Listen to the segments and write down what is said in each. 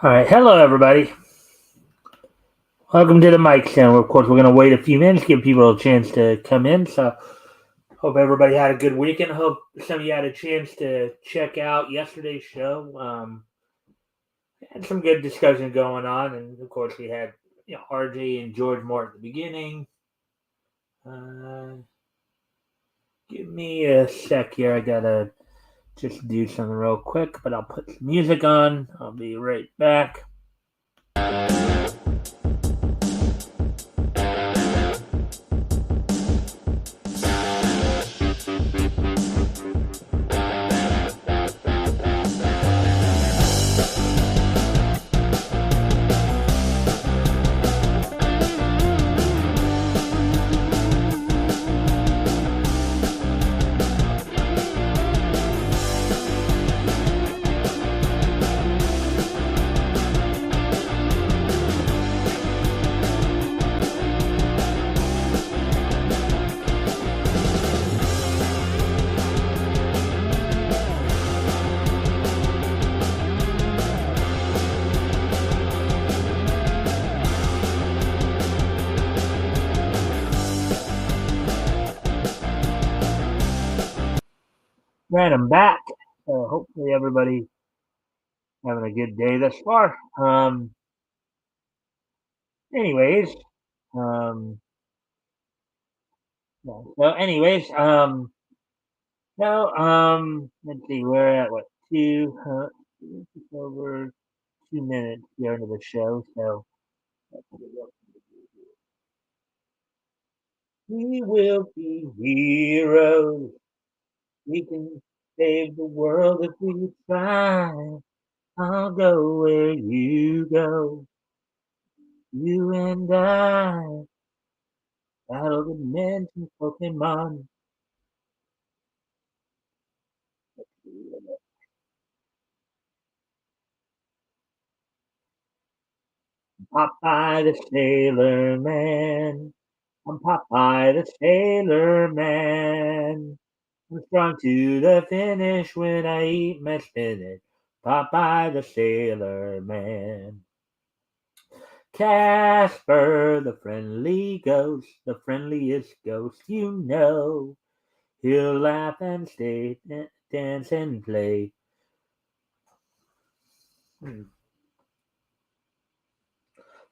All right, hello everybody. Welcome to the Mikestand. Of course, we're going to wait a few minutes, give people a chance to come in. So, hope everybody had a good weekend. Hope some of you had a chance to check out yesterday's show. Had some good discussion going on, and of course, we had RJ and George more at the beginning. Uh, Give me a sec here. I gotta just do something real quick, but I'll put some music on. I'll be right back. Right, I'm back. Hopefully, everybody having a good day thus far. Anyways, um, no. So, anyways, no, let's see, we're at what just over 2 minutes here into the show. So, we will be heroes. We can save the world if we try. I'll go where you go. You and I battle the dimension Pokemon. Popeye the Sailor Man. I'm Popeye the Sailor Man. I'm strong to the finish when I eat my spinach. Popeye the Sailor Man. Casper the friendly ghost, the friendliest ghost you know. He'll laugh and stay, dance and play.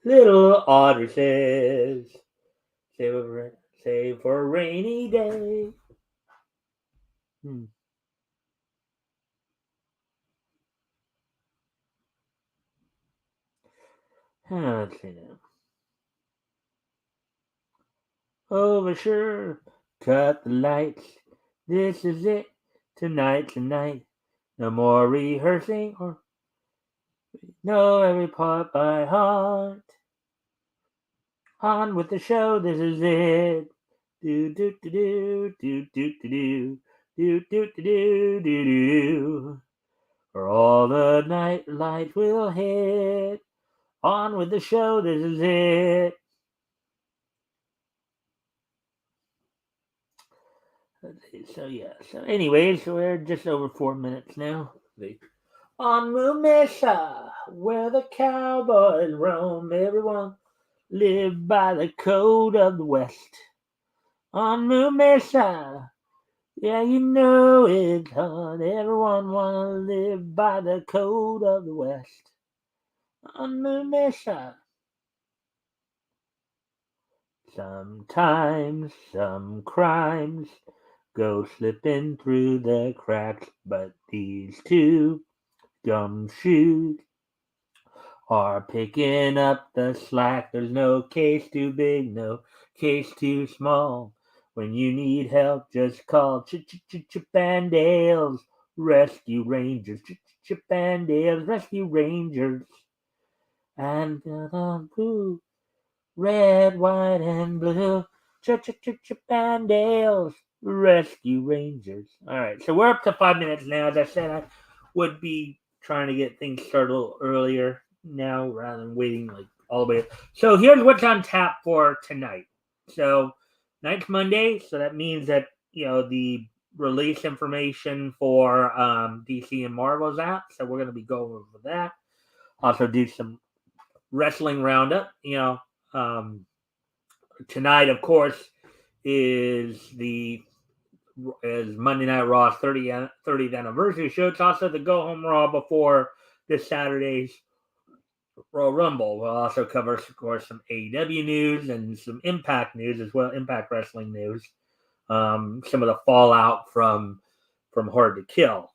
Little Otter says, save for a rainy day. Hmm. Let's see now. Overture, cut the lights. This is it. Tonight. No more rehearsing or know every part by heart. On with the show, this is it. Do do do do do do do do do do do do do. For all the night lights will hit. On with the show, this is it. So anyways, we're just over 4 minutes now. On Mumesa, where the cowboys roam, everyone live by the code of the West. On Mumesa, yeah, you know it's hard. Everyone wanna live by the code of the West. On Mumesa, sometimes some crimes go slipping through the cracks, but these two gumshoes are picking up the slack. There's no case too big, no case too small. When you need help, just call Chip and Dale's Rescue Rangers. Chip and Dale's Rescue Rangers. And blue, red, white, and blue. Chip and Dale's Rescue Rangers. All right, so we're up to 5 minutes now. As I said, I would be trying to get things started a little earlier now rather than waiting like all the way. So here's what's on tap for tonight. So night's Monday, so that means that the release information for DC and Marvel's out. So we're going to be going over that. Also do some wrestling roundup. Tonight, of course, is the is Monday Night Raw's 30th anniversary show. It's also the Go Home Raw before this Saturday's Royal Rumble. We'll also cover, of course, some AEW news and some Impact news as well, Impact Wrestling news. Some of the fallout from Hard to Kill.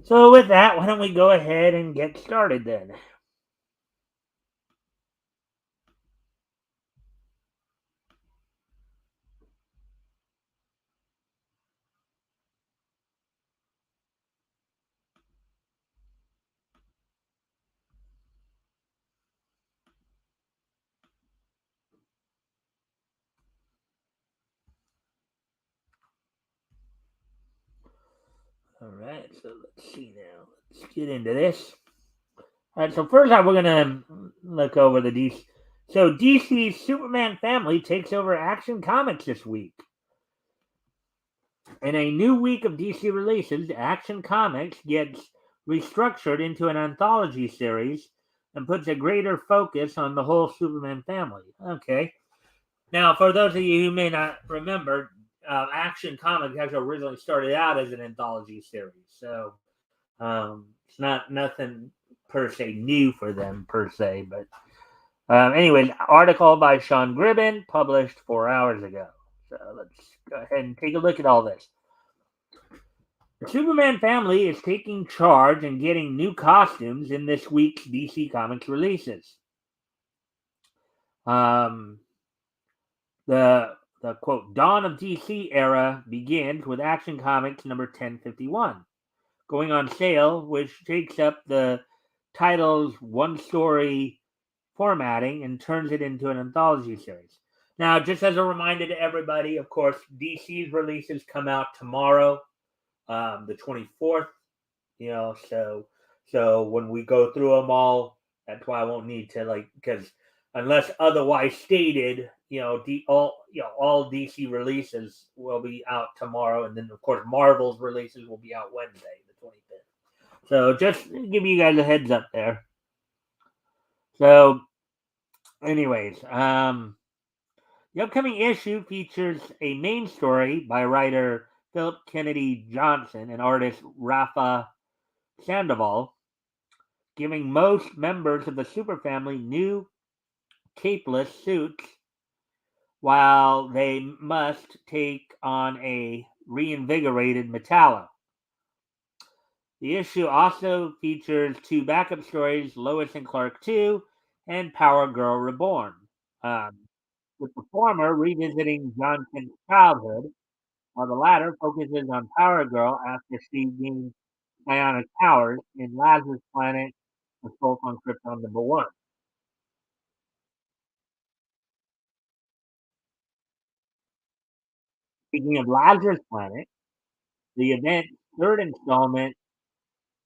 So with that, why don't we go ahead and get started then? All right, so let's see now. Let's get into this. All right, so first off, we're gonna look over the DC. So DC's Superman family takes over Action Comics this week. In a new week of DC releases, Action Comics gets restructured into an anthology series and puts a greater focus on the whole Superman family. Okay. Now, for those of you who may not remember, Action Comics actually originally started out as an anthology series, so it's not nothing per se new for them per se. But anyways, article by Sean Gribben published 4 hours ago. So let's go ahead and take a look at all this. The Superman family is taking charge and getting new costumes in this week's DC Comics releases. Um, the quote dawn of DC era begins with Action Comics number 1051, going on sale, which takes up the title's one story formatting and turns it into an anthology series. Now, just as a reminder to everybody, of course, DC's releases come out tomorrow, the 24th. So when we go through them all, that's why I won't need to because unless otherwise stated, all DC releases will be out tomorrow, and then of course Marvel's releases will be out Wednesday, the 25th. So just give you guys a heads up there. So, anyways, the upcoming issue features a main story by writer Philip Kennedy Johnson and artist Rafa Sandoval, giving most members of the superfamily new capeless suits while they must take on a reinvigorated Metallo. The issue also features two backup stories, Lois and Clark 2 and Power Girl Reborn, with the former revisiting Johnson's childhood, while the latter focuses on Power Girl after she gains psionic powers in Lazarus Planet, Assault on Krypton #1. Speaking of Lazarus Planet, the event's third installment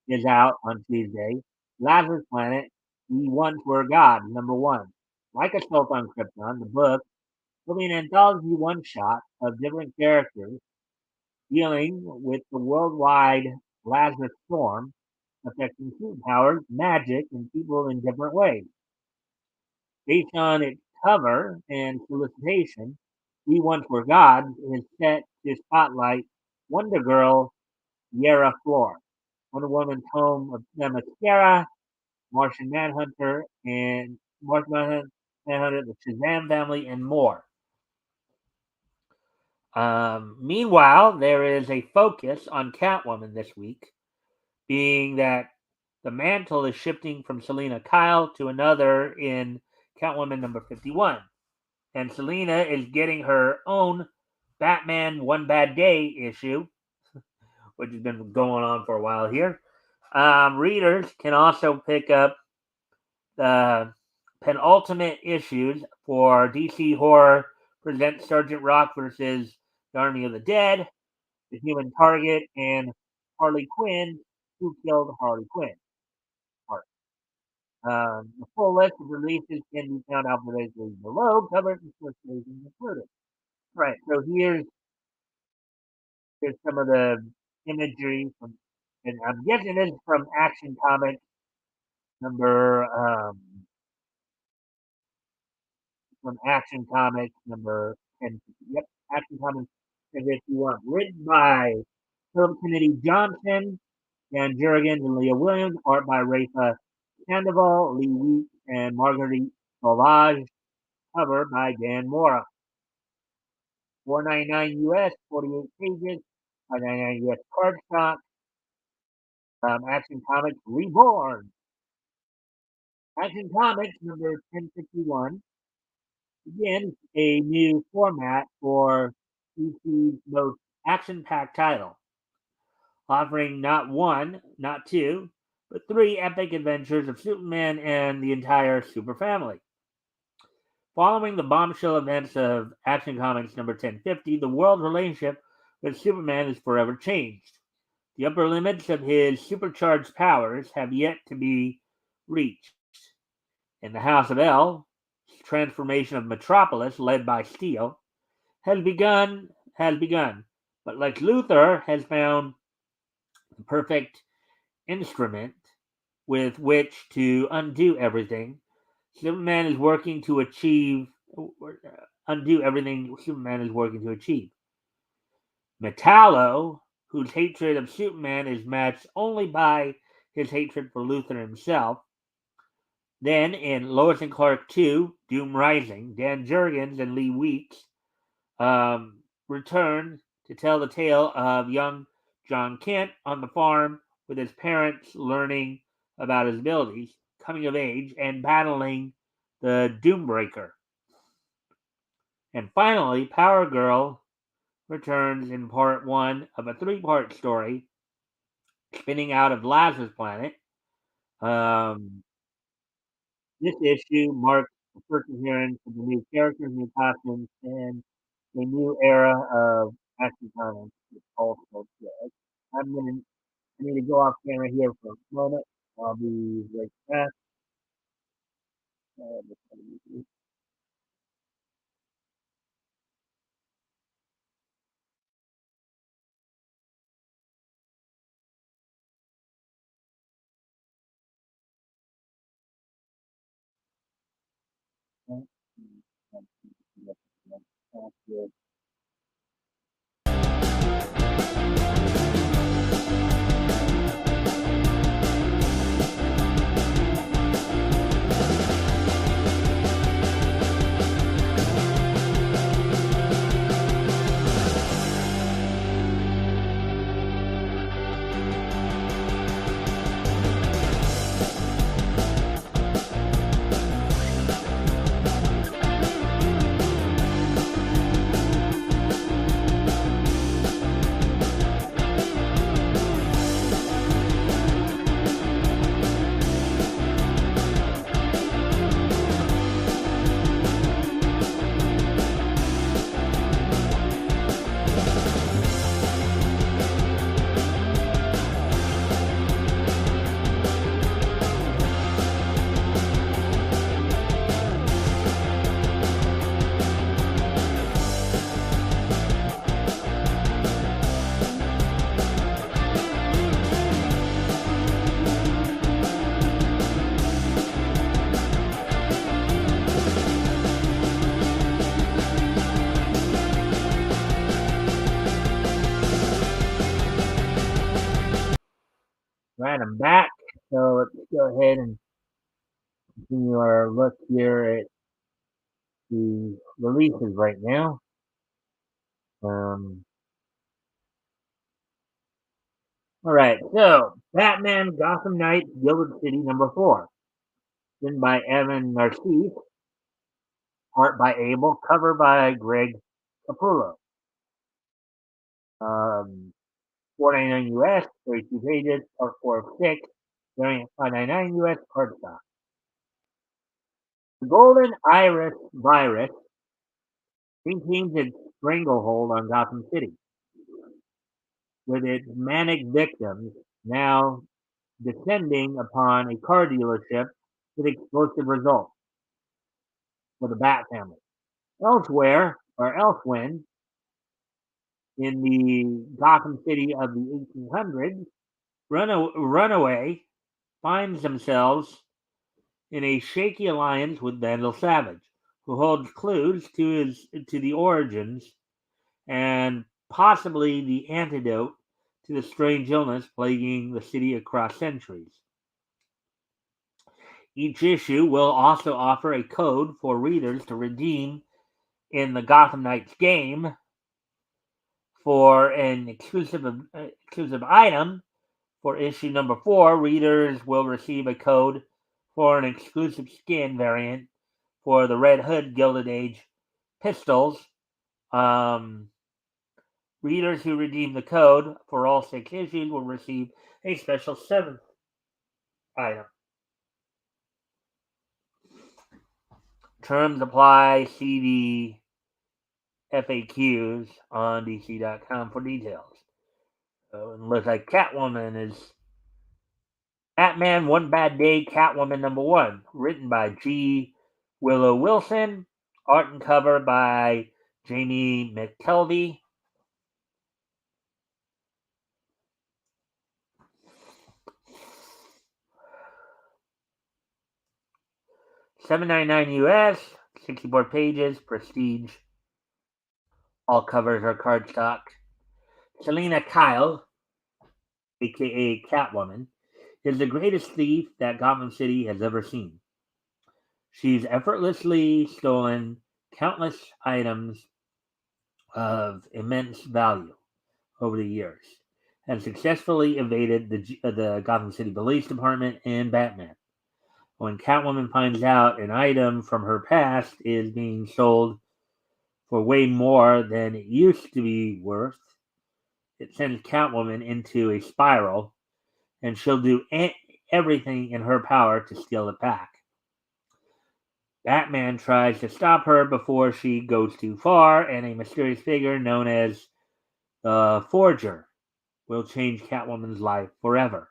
is out on Tuesday. Lazarus Planet, We Once Were God, #1. Like Assault on Krypton, the book will be an anthology one-shot of different characters dealing with the worldwide Lazarus storm affecting superpowers, magic, and people in different ways. Based on its cover and solicitation, We Once Were God is set to spotlight Wonder Girl Yara Flor, Wonder Woman's home of Themyscira, Martian Manhunter, and Martian Manhunter, the Shazam family, and more. Meanwhile, there is a focus on Catwoman this week, being that the mantle is shifting from Selena Kyle to another in Catwoman number 51. And Selena is getting her own Batman One Bad Day issue, which has been going on for a while here. Readers can also pick up the penultimate issues for DC Horror presents Sergeant Rock versus the Army of the Dead, The Human Target, and Harley Quinn, Who Killed Harley Quinn. The full list of releases can be found alphabetically below, covered and illustrations included. Right, so here's some of the imagery from. and I'm guessing this is from Action Comics number from Action Comics number 10. Yep, Action Comics 1051. Written by Philip Kennedy Johnson, Dan Jurgens, and Leah Williams. Art by Rafa Sandoval, Lee Weeks, and Marguerite Sauvage. Cover by Dan Mora. 499 US, 48 pages, 599 US cardstock. Action Comics Reborn. Action Comics number 1051. Again, a new format for DC's most action-packed title, offering not one, not two, but three epic adventures of Superman and the entire Super family. Following the bombshell events of Action Comics number 1050, the world's relationship with Superman is forever changed. The upper limits of his supercharged powers have yet to be reached. In the House of L, transformation of Metropolis, led by Steel, has begun. But Lex Luthor has found the perfect instrument with which to undo everything. Superman is working to achieve undo everything Superman is working to achieve. Metallo, whose hatred of Superman is matched only by his hatred for Luthor himself. Then in Lois and Clark 2, Doom Rising, Dan Jurgens and Lee Weeks return to tell the tale of young John Kent on the farm with his parents learning about his abilities, coming of age, and battling the Doombreaker. And finally, Power Girl returns in part one of a three-part story spinning out of Lazarus Planet. This issue marks the first appearance of the new characters, new costumes, and a new era of action comics. It's also good. I'm gonna I need to go off camera here for a moment. I'll be right back. Right, I'm back. So let's go ahead and continue our look here at the releases right now. All right, so Batman Gotham Knights Gilded City number 4. Written by Evan Narcisse. Art by Abel. Cover by Greg Capullo. 499 US, 32 pages, part 4 of 6, variant 599 US, cardstock. The Golden Iris virus maintains its stranglehold on Gotham City, with its manic victims now descending upon a car dealership with explosive results for the Bat family. Elsewhere, or elsewhen, in the Gotham City of the 1800s, Runaway finds themselves in a shaky alliance with Vandal Savage, who holds clues to the origins and possibly the antidote to the strange illness plaguing the city across centuries. Each issue will also offer a code for readers to redeem in the Gotham Knights game for an exclusive item. For issue number 4, readers will receive a code for an exclusive skin variant for the Red Hood Gilded Age pistols. Readers who redeem the code for all 6 issues will receive a special 7th item. Terms apply. See the FAQs on DC.com for details. So it looks like Catwoman is Batman One Bad Day Catwoman #1, written by G. Willow Wilson, art and cover by Jamie McKelvey. $7.99 US, 64 pages, prestige. All covers are cardstock. Selina Kyle, aka Catwoman, is the greatest thief that Gotham City has ever seen. She's effortlessly stolen countless items of immense value over the years and successfully evaded the Gotham City Police Department and Batman. When Catwoman finds out an item from her past is being sold for way more than it used to be worth, it sends Catwoman into a spiral, and she'll do everything in her power to steal it back. Batman tries to stop her before she goes too far, and a mysterious figure known as the Forger will change Catwoman's life forever.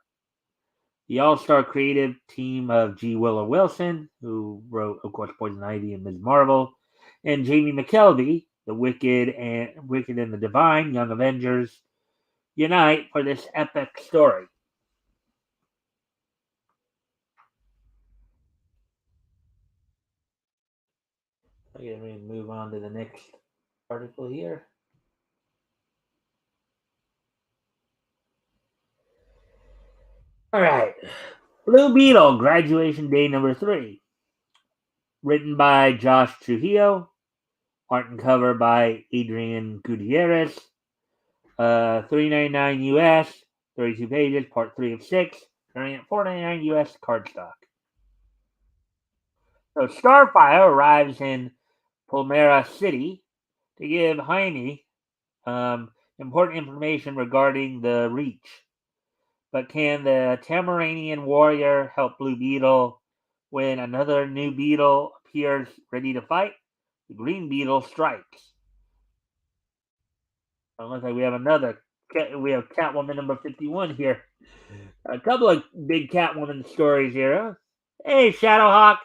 The all-star creative team of G. Willow Wilson, who wrote, of course, Poison Ivy and Ms. Marvel, and Jamie McKelvey, the Wicked and the Divine, Young Avengers, unite for this epic story. Okay, let me move on to the next article here. All right. Blue Beetle, graduation day #3. Written by Josh Trujillo. Art and cover by Adrian Gutierrez. $3.99 US, 32 pages, part 3 of 6. Variant $4.99 US, cardstock. So Starfire arrives in Palmyra City to give Jaime important information regarding the Reach. But can the Tamaranian warrior help Blue Beetle when another new beetle appears ready to fight? The Green Beetle strikes. Looks like we have Catwoman #51 here. A couple of big Catwoman stories here. Huh? Hey, Shadowhawk.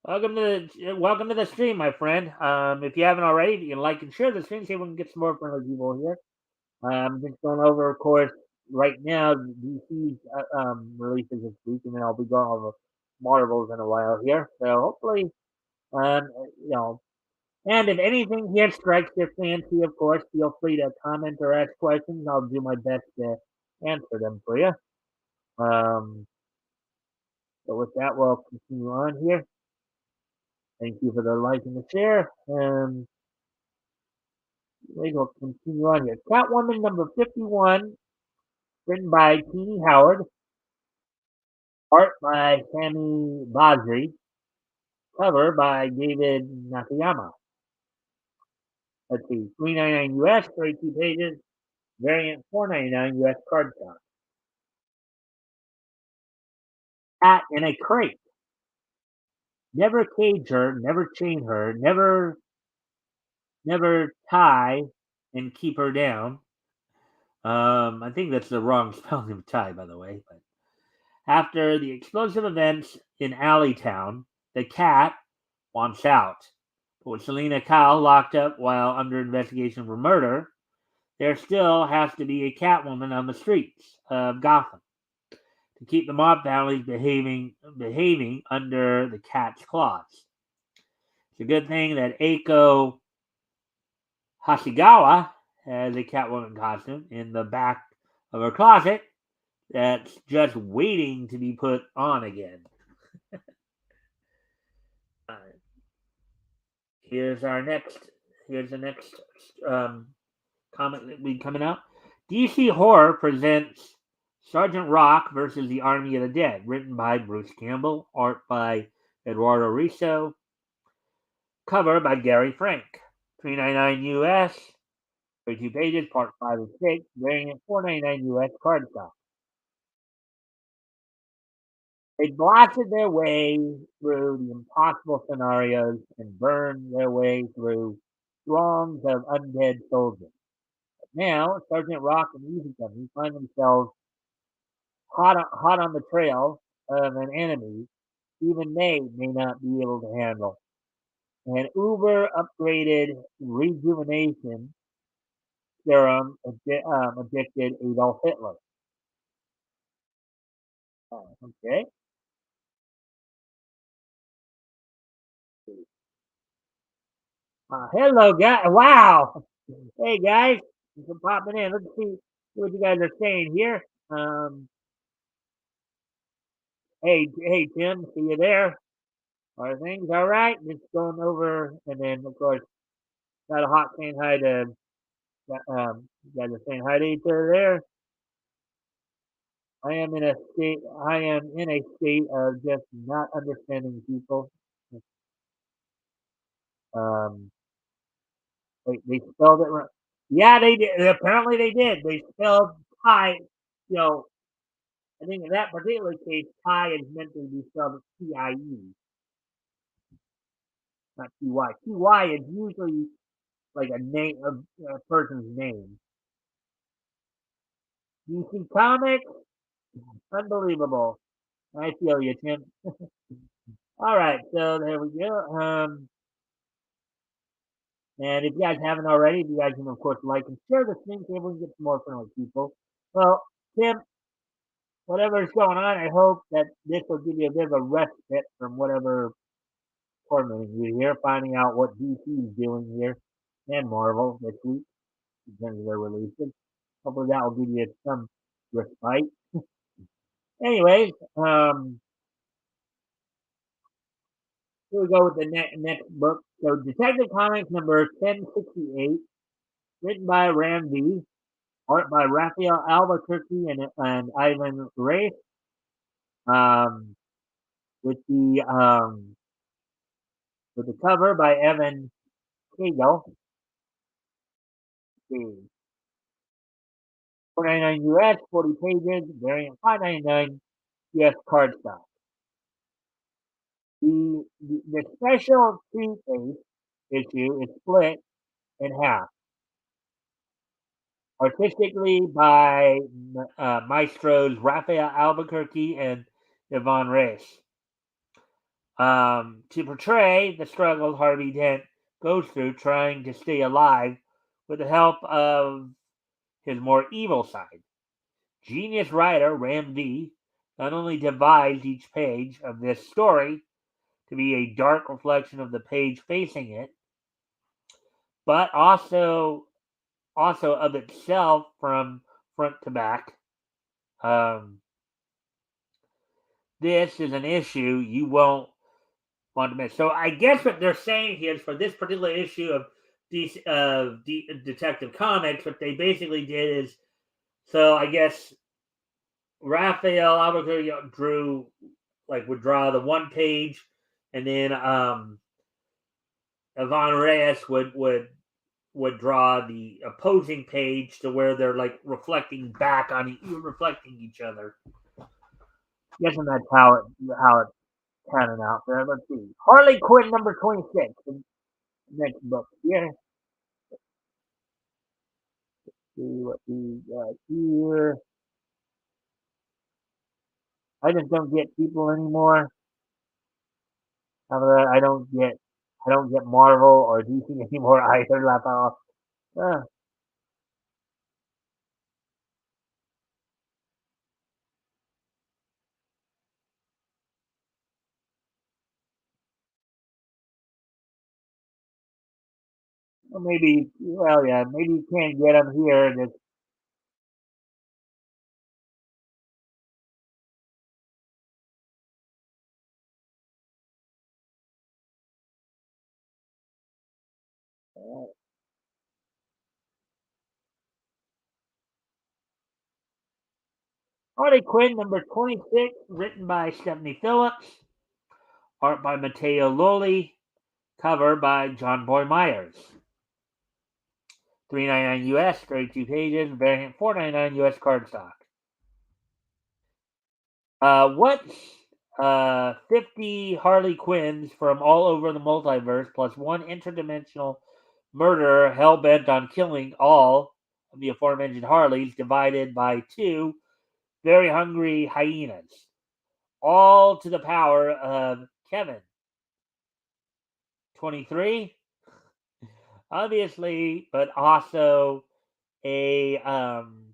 Welcome to the stream, my friend. If you haven't already, you can like and share the stream. See if we can get some more friendly people here. I'm just going over, of course, right now DC's releases this week, and then I'll be going over Marvels in a while here. So hopefully, um, you know, and if anything here strikes your fancy, of course, feel free to comment or ask questions. I'll do my best to answer them for you. So with that, we'll continue on here. Thank you for the like and the share. We'll continue on here. Catwoman #51, written by Teeny Howard, art by Sammy Basri, cover by David Nakayama. Let's see, $3.99 US, 32 pages, variant $4.99 US cardstock. Cat in a crate. Never cage her, never chain her, never tie and keep her down. I think that's the wrong spelling of tie, by the way. But after the explosive events in Alleytown, the cat wants out. But with Selina Kyle locked up while under investigation for murder, there still has to be a Catwoman on the streets of Gotham to keep the mob families behaving under the cat's claws. It's a good thing that Eiko Hashigawa has a Catwoman costume in the back of her closet that's just waiting to be put on again. Uh, here's our next. Here's the next um, comic that will be coming out. DC Horror presents Sergeant Rock versus the Army of the Dead, written by Bruce Campbell, art by Eduardo Riso, cover by Gary Frank. $3.99 US, 32 pages, part 5 and 6, variant $4.99 US cardstock. They blasted their way through the impossible scenarios and burned their way through throngs of undead soldiers. Now, Sergeant Rock and Easy Company find themselves hot on the trail of an enemy even they may not be able to handle. An uber upgraded rejuvenation serum addicted Adolf Hitler. Okay. Hello, guys. Wow. Hey, guys. Thanks for popping in. Let's see what you guys are saying here. Hey, Tim. See you there. Are things all right? Just going over, and then of course, got a hot saying hi to. You guys are saying hi to each other there. I am in a state of just not understanding people. Um, they spelled it wrong. Yeah, they did. Apparently, they did. They spelled pie. You know, I think in that particular case, pie is meant to be spelled Tie, not Ty. Ty is usually like a name of a person's name. DC Comics, unbelievable. I feel you, Tim. All right, so there we go. And if you guys haven't already, you guys can of course like and share this thing so we can get some more friendly people. Well, Tim, whatever's going on, I hope that this will give you a bit of a respite from whatever tormenting you here, finding out what DC is doing here and Marvel this week in terms of their releases. Hopefully that will give you some respite. Anyways, here we go with the next book. So Detective Comics number 1068, written by Ram V, art by Raphael Albuquerque and Ivan Race, um, with the cover by Evan Cagle. 4.99 US, 40 pages, variant 5.99 US cardstock. The special preface issue is split in half, artistically by maestros Raphael Albuquerque and Yvonne Reyes. To portray the struggles Harvey Dent goes through trying to stay alive with the help of his more evil side. Genius writer Ram D not only devised each page of this story to be a dark reflection of the page facing it, but also of itself from front to back. Um, this is an issue you won't want to miss. So I guess what they're saying here is for this particular issue of Detective Comics, what they basically did is, so I guess Raphael Albuquerque would draw the one page, and then Yvonne Reyes would draw the opposing page to where they're like reflecting reflecting each other. Guessing that's how it's panning out there. Let's see. Harley Quinn number 26. The next book here. See what we got here. I just don't get people anymore. I don't get Marvel or DC anymore either. Laugh off. Or maybe, well, yeah, maybe you can't get them here. And it's, Harley Quinn number 26, written by Stephanie Phillips, art by Matteo Lolli, cover by John Boy Myers. 3.99 US, 32 pages, variant 4.99 US cardstock. What's 50 Harley Quinns from all over the multiverse plus one interdimensional murderer hell bent on killing all of the aforementioned Harleys divided by two very hungry hyenas, all to the power of Kevin. 23, obviously, but also a um,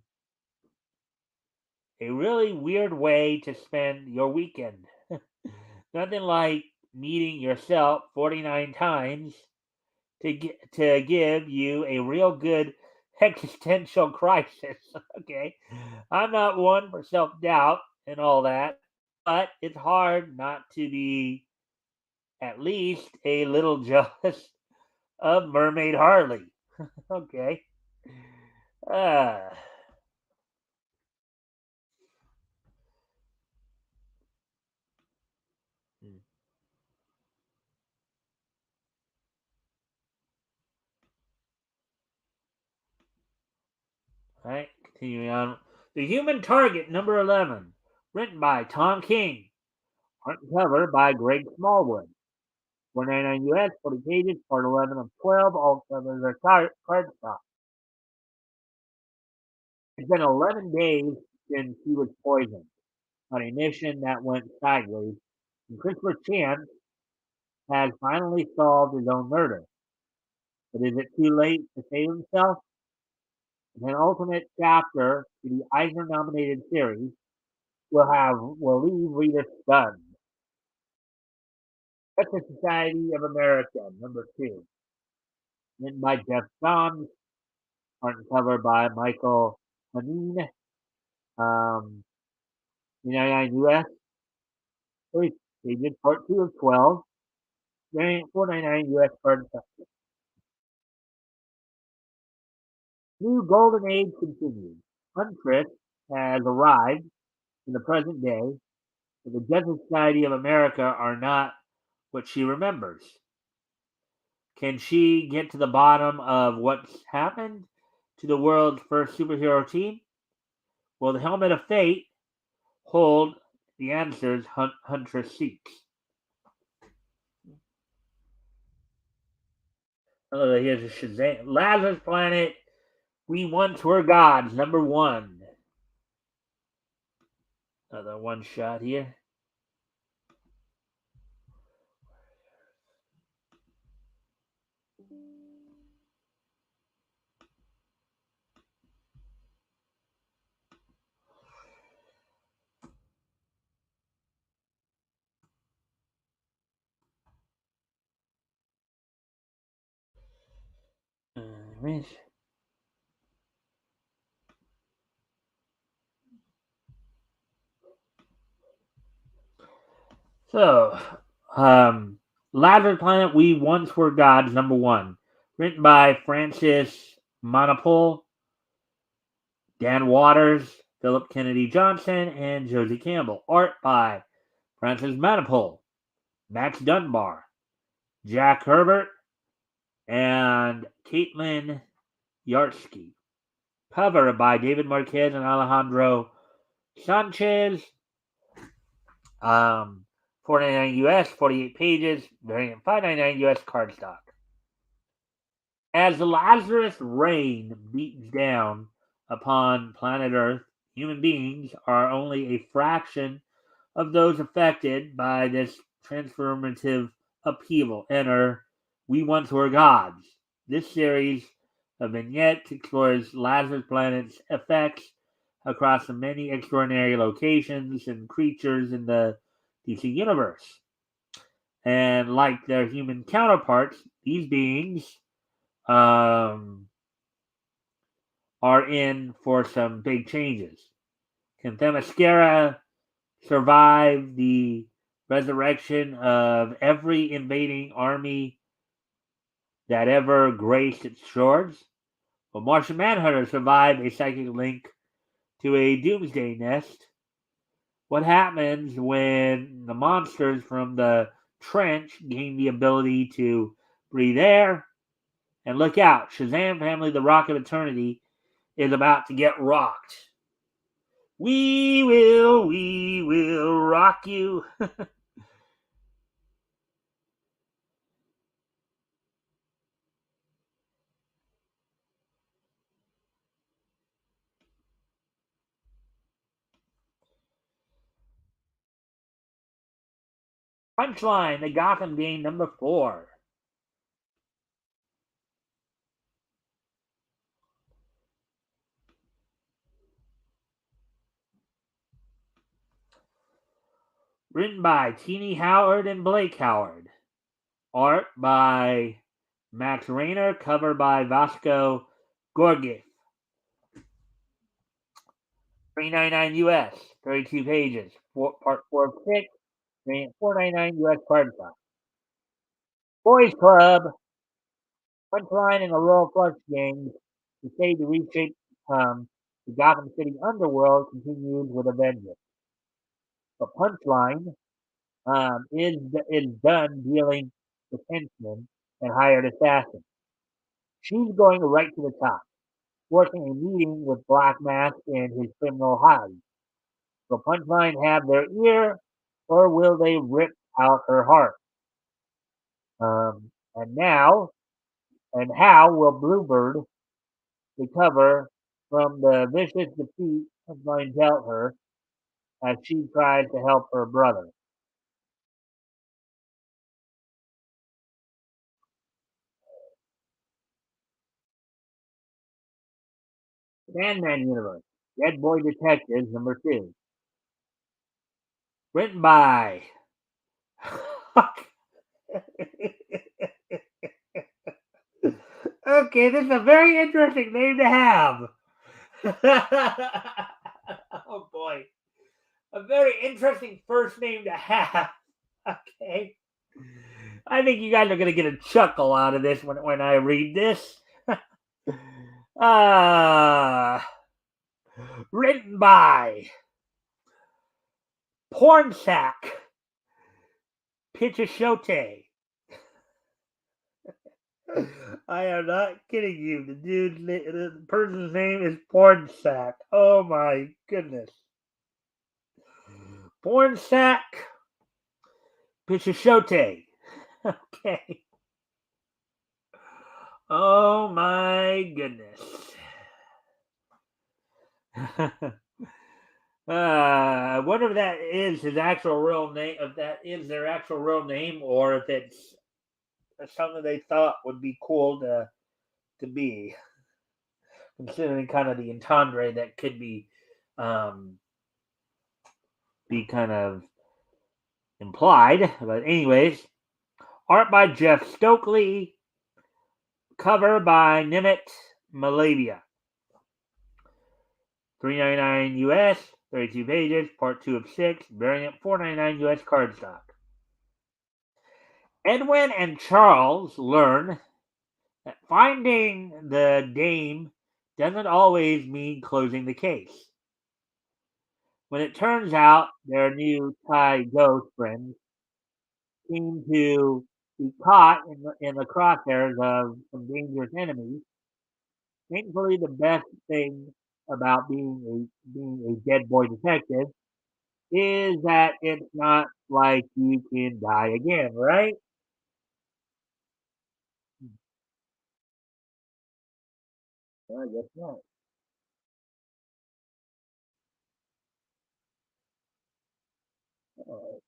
a really weird way to spend your weekend. Nothing like meeting yourself 49 times to give you a real good existential crisis. Okay, I'm not one for self doubt and all that, but it's hard not to be at least a little jealous of Mermaid Harley. Okay. Uh, all right, continuing on. The Human Target, number 11, written by Tom King, art and cover by Greg Smallwood. 4.99 US, 40 pages, part 11 of 12, all covers are cardstock. It's been 11 days since he was poisoned on a mission that went sideways, and Christopher Chance has finally solved his own murder. But is it too late to save himself? In an ultimate chapter to the Eisner-nominated series, will leave readers stunned. Justice Society of America, number 2, written by Jeff Johns, art and cover by Michael Hanine, 99 US, three pages, part 2 of 12, variant 4.99 US card. New golden age continues. Huntress has arrived in the present day, but the Justice Society of America are not what she remembers. Can she get to the bottom of what's happened to the world's first superhero team? Will the Helmet of Fate hold the answers Huntress seeks? Oh, here's a Shazam. Lazarus Planet. We once were gods. Number 1. Another one shot here. Uh, So, um, Lazarus Planet, We Once Were Gods, number 1. Written by Francis Monopole, Dan Waters, Philip Kennedy Johnson, and Josie Campbell. Art by Francis Monopole, Max Dunbar, Jack Herbert, and Caitlin Yarsky. Cover by David Marquez and Alejandro Sanchez. 4.99 US, 48 pages, variant 5.99 US cardstock. As the Lazarus rain beats down upon planet Earth, human beings are only a fraction of those affected by this transformative upheaval. Enter We Once Were Gods. This series of vignettes explores Lazarus Planet's effects across the many extraordinary locations and creatures in the DC universe. And like their human counterparts, these beings um, are in for some big changes. Can Themyscira survive the resurrection of every invading army that ever graced its shores? Will Martian Manhunter survive a psychic link to a doomsday nest? What happens when the monsters from the trench gain the ability to breathe air? And look out, Shazam Family, the Rock of Eternity is about to get rocked. We will rock you. Punchline, the Gotham game number 4. Written by Teeny Howard and Blake Howard. Art by Max Rayner, cover by Vasco Gorgif. $3.99 US, 32 pages, part 4 of 6, $4.99 US cardstock. Boys Club, Punchline and the Royal Flush Gangs decide to reshape the Gotham City underworld continues with a vengeance. But Punchline is done dealing with henchmen and hired assassins. She's going right to the top, forcing a meeting with Black Mask and his criminal hive. Will Punchline have their ear, or will they rip out her heart? And now, and how will Bluebird recover from the vicious defeat Punchline dealt her as she tries to help her brother? Sandman Universe, Dead Boy Detectives number 2. Written by. Okay, this is a very interesting name to have. Oh boy. A very interesting first name to have. Okay. I think you guys are going to get a chuckle out of this when I read this. uh, Written by Pornsack Pichachote. I am not kidding you. The person's name is Pornsack. Oh my goodness. Pornsack Pichachote. Okay. Oh my goodness. I wonder if that is his actual real name, if that is their actual real name, or if it's something they thought would be cool to be, considering kind of the entendre that could um, be kind of implied. But anyways, art by Jeff Stokely, cover by Nimit Malavia. $3.99 US, 32 pages, part 2 of 6, variant $4.99 US cardstock. Edwin and Charles learn that finding the dame doesn't always mean closing the case. When it turns out their new Thai ghost friends seem to be caught in the crosshairs of some dangerous enemies, thankfully the best thing about being a dead boy detective is that it's not like you can die again, right? Well, I guess not. Uh,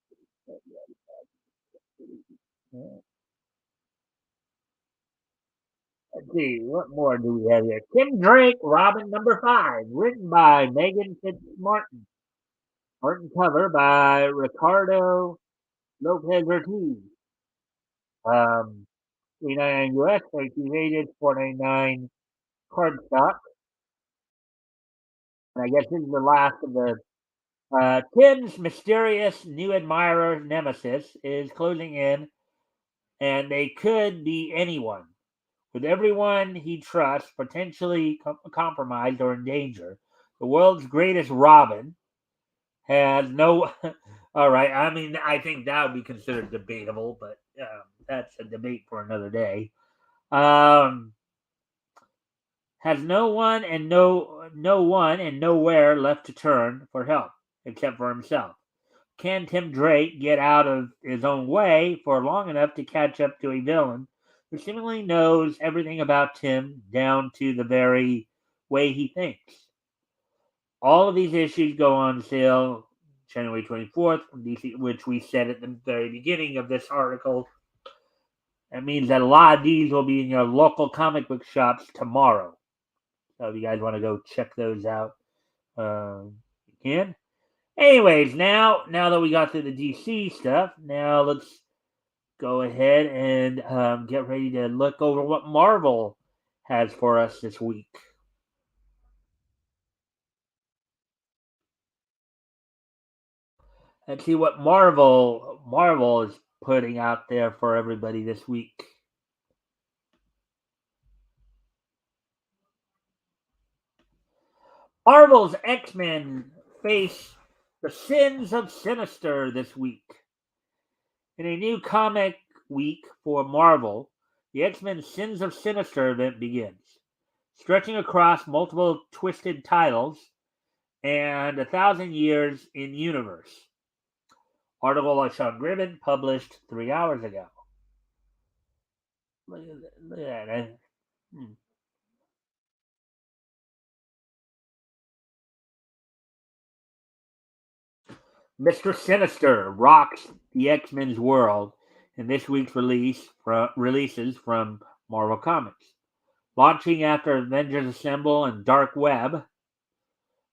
Let's see, what more do we have here? Tim Drake, Robin number 5, written by Megan Fitzmartin. Art and cover by Ricardo Lopez Ortiz. Um, $3.99 US, 32 pages, $4.99 cardstock. And I guess this is the last of the Tim's mysterious new admirer nemesis is closing in, and they could be anyone. With everyone he trusts potentially compromised or in danger, the world's greatest Robin has no. All right, I mean, I think that would be considered debatable, but that's a debate for another day. Um, has no one and nowhere left to turn for help except for himself. Can Tim Drake get out of his own way for long enough to catch up to a villain who seemingly knows everything about Tim down to the very way he thinks? All of these issues go on sale January 24th, which we said at the very beginning of this article. That means that a lot of these will be in your local comic book shops tomorrow. So if you guys want to go check those out, you can. Anyways, now that we got through the DC stuff, now let's go ahead and get ready to look over what Marvel has for us this week. Let's see what Marvel is putting out there for everybody this week. Marvel's X-Men face the sins of Sinister this week. In a new comic week for Marvel, the X-Men Sins of Sinister event begins, stretching across multiple twisted titles and 1,000 years in universe. Article by Sean Griffin, published 3 hours ago. Look at that. Hmm. Mr. Sinister rocks the X-Men's world in this week's releases from Marvel Comics. Launching after Avengers Assemble and Dark Web,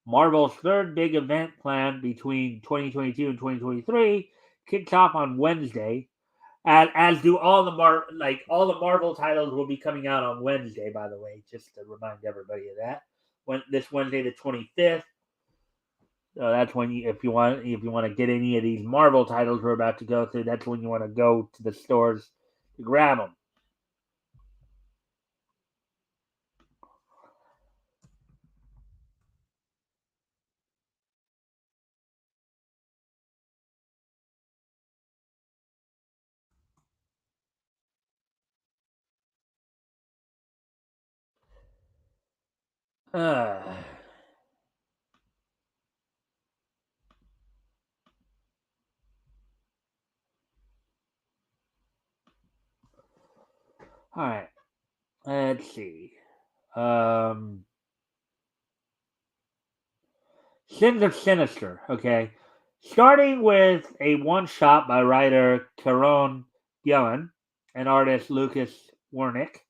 Marvel's third big event planned between 2022 and 2023 kicks off on Wednesday. As do all the Marvel titles will be coming out on Wednesday. By the way, just to remind everybody of that. This Wednesday, the 25th. So that's when if you want to get any of these Marvel titles we're about to go through, that's when you want to go to the stores to grab them. Uh, all right, let's see. Um, Sins of Sinister. Okay, starting with a one shot by writer Kieron Gillen and artist Lucas Wernick.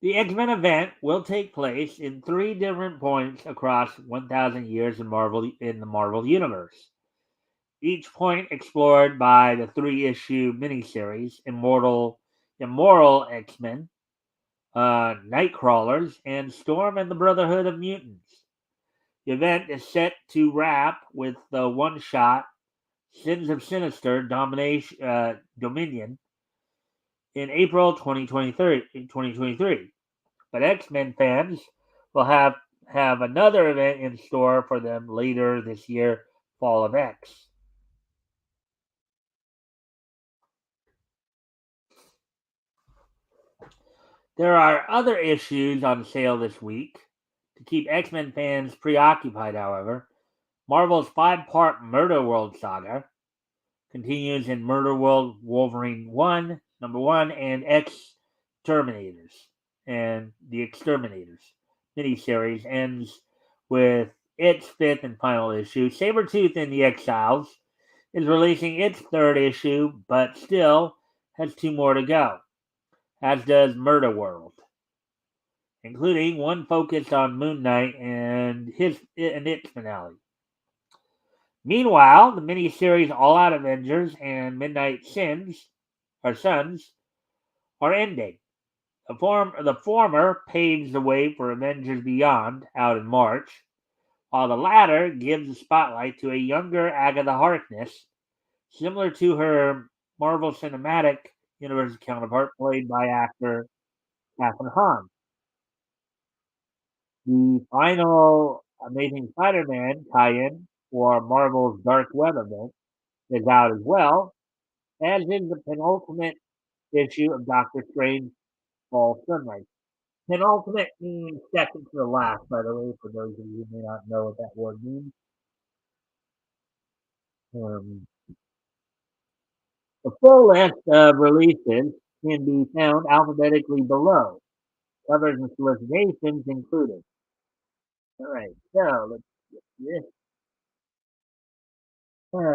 The X-Men event will take place in three different points across 1,000 years in the Marvel Universe. Each point explored by the three-issue miniseries Immoral X-Men, Nightcrawlers, and Storm and the Brotherhood of Mutants. The event is set to wrap with the one-shot Sins of Sinister Dominion in April 2023. But X-Men fans will have another event in store for them later this year, Fall of X. There are other issues on sale this week to keep X-Men fans preoccupied, however. Marvel's five-part Murder World saga continues in Murder World Wolverine 1, number 1, and The Exterminators miniseries ends with its fifth and final issue. Sabretooth and the Exiles is releasing its third issue, but still has two more to go, as does Murder World, including one focused on Moon Knight and its finale. Meanwhile, the miniseries All Out Avengers and Midnight Sons are ending. The former paves the way for Avengers Beyond out in March, while the latter gives the spotlight to a younger Agatha Harkness, similar to her Marvel Cinematic Universe counterpart, played by actor Catherine Hahn. The final Amazing Spider-Man tie-in for Marvel's Dark Web event is out as well, as is the penultimate issue of Doctor Strange Fall Sunlight. Penultimate means second to the last, by the way, for those of you who may not know what that word means. Um, the full list of releases can be found alphabetically below, covers and solicitations included. All right, so let's see this. Uh, all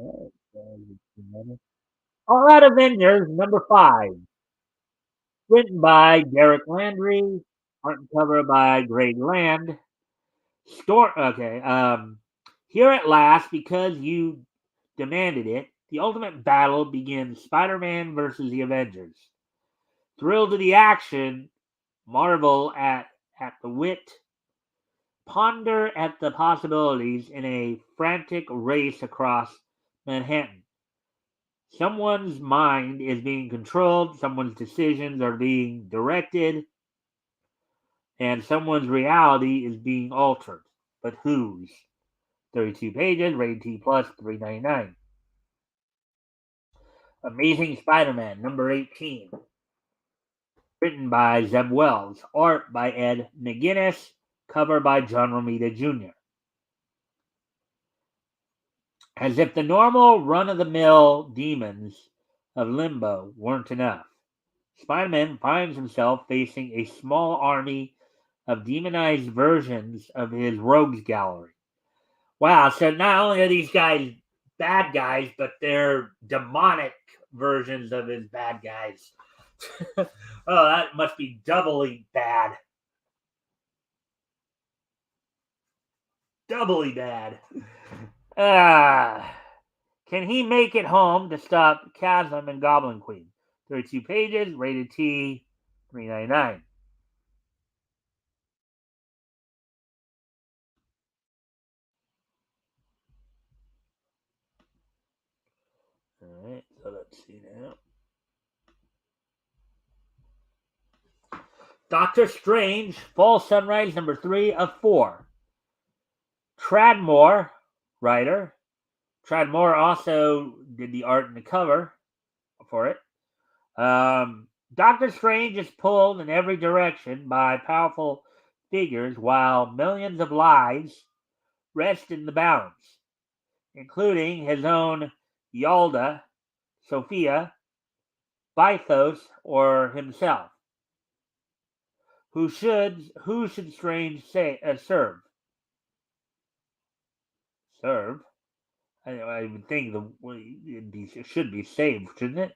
right, All Right Avengers number 5, written by Derek Landry, art and cover by Greg Land. Okay. Here at last, because you demanded it, the ultimate battle begins. Spider-Man versus the Avengers. Thrilled to the action, marvel at the wit, ponder at the possibilities in a frantic race across Manhattan. Someone's mind is being controlled, someone's decisions are being directed, and someone's reality is being altered. But whose? 32 pages, rated T plus, $3.99. Amazing Spider-Man number 18, written by Zeb Wells, art by Ed McGuinness, cover by John Romita Jr. As if the normal run-of-the-mill demons of Limbo weren't enough, Spider-Man finds himself facing a small army of demonized versions of his rogues gallery. Wow, so not only are these guys bad guys, but they're demonic versions of his bad guys. Oh, that must be doubly bad. Doubly bad. Ah. Can he make it home to stop Chasm and Goblin Queen? 32 pages, rated T, $3.99. All right, so let's see now. Doctor Strange, Fall Sunrise, number 3 of 4. Tradmore, writer. Tradmore also did the art and the cover for it. Doctor Strange is pulled in every direction by powerful figures while millions of lives rest in the balance, including his own Yalda, Sophia, Bythos, or himself. Who should Strange serve? Serve? I would think it should be saved, shouldn't it?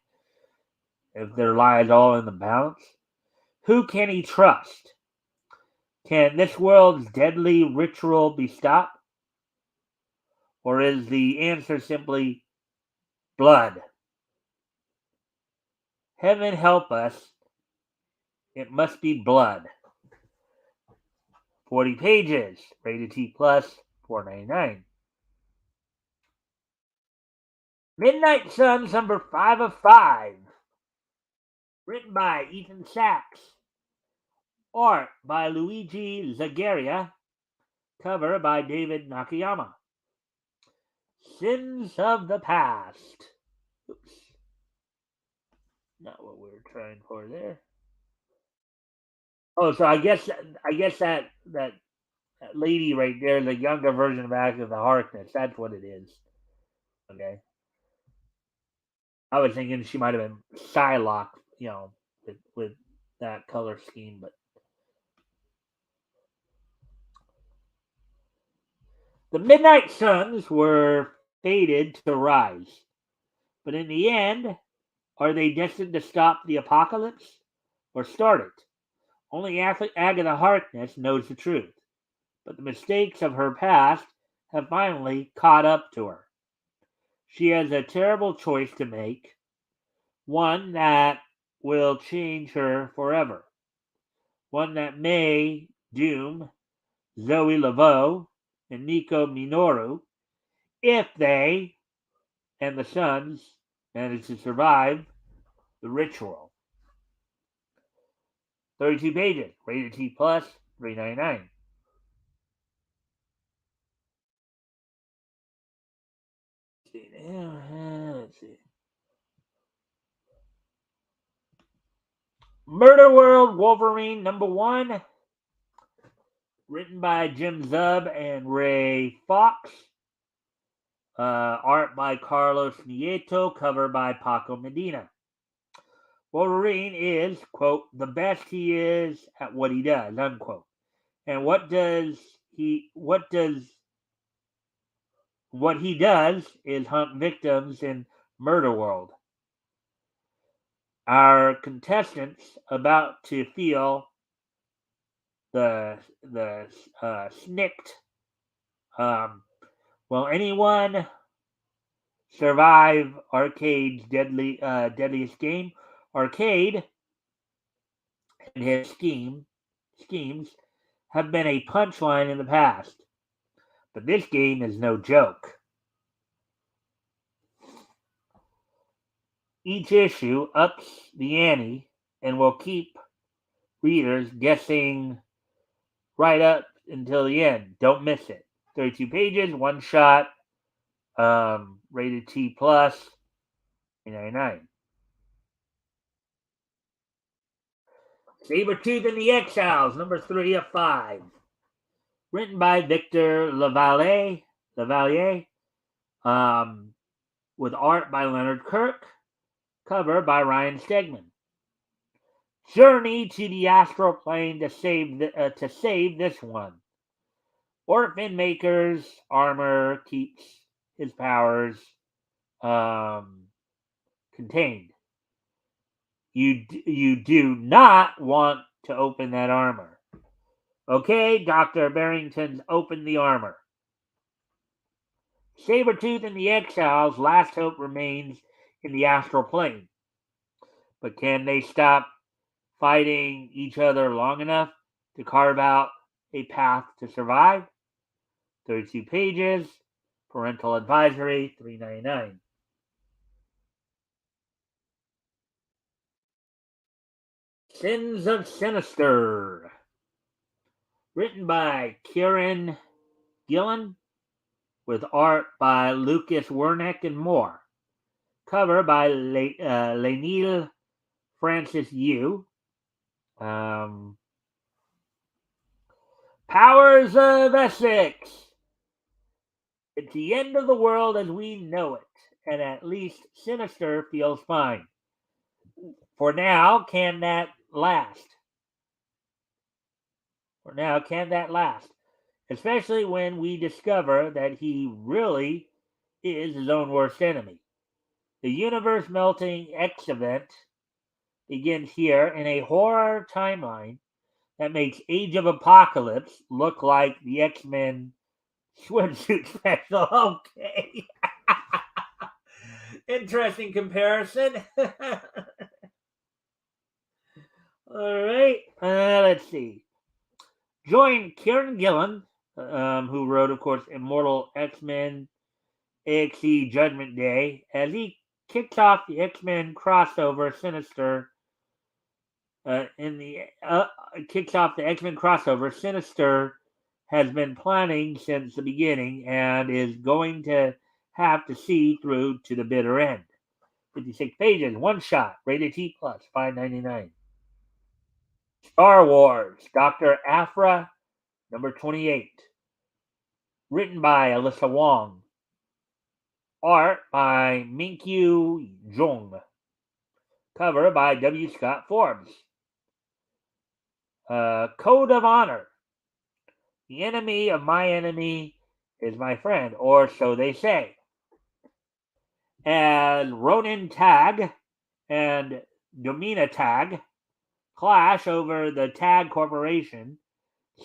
If their lives all in the balance. Who can he trust? Can this world's deadly ritual be stopped? Or is the answer simply blood? Heaven help us, it must be blood. 40 pages, rated T plus, $4.99. Midnight Suns number 5 of 5, written by Ethan Sachs, art by Luigi Zagaria, cover by David Nakayama. Sins of the Past. Oops, not what we were trying for there. Oh, so I guess that lady right there is a younger version of Agatha Harkness. That's what it is. Okay. I was thinking she might have been Psylocke, with that color scheme, but the Midnight Suns were fated to rise. But in the end, are they destined to stop the apocalypse or start it? Only Agatha Harkness knows the truth. but the mistakes of her past have finally caught up to her. She has a terrible choice to make, one that will change her forever, one that may doom Zoe Laveau and Nico Minoru if they and the sons manage to survive the ritual. 32 pages, rated T plus, $3.99. Let's see. Murder World Wolverine #1, written by Jim Zub and Ray Fox. Art by Carlos Nieto, cover by Paco Medina. Wolverine is, quote, the best he is at what he does, unquote. And what he does is hunt victims in Murder World. Our contestants about to feel the snicked. Will anyone survive Arcade's deadliest game? Arcade and his schemes have been a punchline in the past, but this game is no joke. Each issue ups the ante and will keep readers guessing right up until the end. Don't miss it. 32 pages, one shot, rated T plus, $8.99. Sabretooth and the Exiles, #3 of 5. Written by Victor Lavalier, with art by Leonard Kirk, cover by Ryan Stegman. Journey to the astral plane to save this one. Orphan Maker's armor keeps his powers contained. You do not want to open that armor. Okay, Dr. Barrington's opened the armor. Sabretooth and the Exiles' last hope remains in the astral plane. But can they stop fighting each other long enough to carve out a path to survive? 32 pages, parental advisory, $3.99. Sins of Sinister, written by Kieran Gillen, with art by Lucas Wernick and more. Cover by Lanil Francis Yu. Powers of Essex. It's the end of the world as we know it, and at least Sinister feels fine. For now, can that last? Especially when we discover that he really is his own worst enemy. The universe-melting X event begins here in a horror timeline that makes Age of Apocalypse look like the X-Men swimsuit special. Okay. Interesting comparison. All right. Let's see. Join Kieran Gillen, who wrote, of course, Immortal X-Men, AXE Judgment Day, as he kicks off the X-Men crossover Sinister. Kicks off the X-Men crossover Sinister has been planning since the beginning and is going to have to see through to the bitter end. 56 pages, one shot, rated T plus, $5.99. Star Wars, Dr. Aphra, #28. Written by Alyssa Wong. Art by Minkyu Jung. Cover by W. Scott Forbes. Code of Honor. The enemy of my enemy is my friend, or so they say. As Ronin Tag and Domina Tag clash over the Tag Corporation,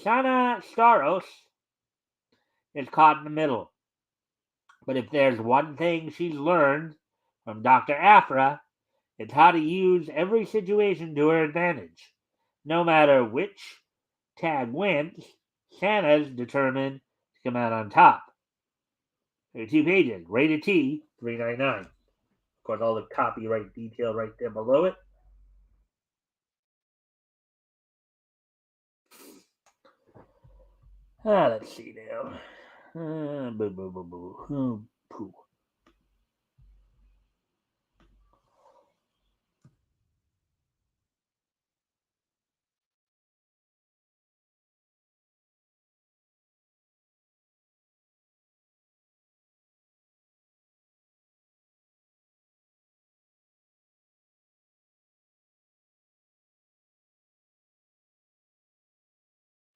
Sana Staros is caught in the middle. But if there's one thing she's learned from Dr. Afra, it's how to use every situation to her advantage. No matter which tag wins, Sana's determined to come out on top. There are 2 pages, rated T, 399. Of course, all the copyright detail right there below it. Let's see now. Boo, boo, boo, boo. Poo.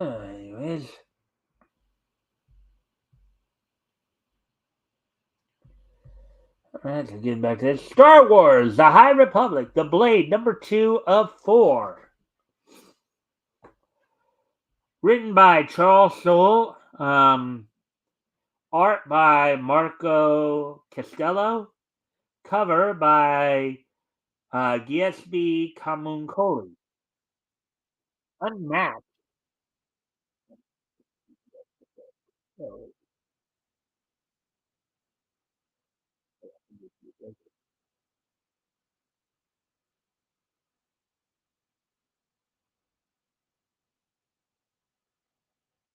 Anyways. Alright, so getting back to this. Star Wars, The High Republic, The Blade, number 2 of 4. Written by Charles Soule. Art by Marco Castello. Cover by Giuseppe Camuncoli. Unmatched.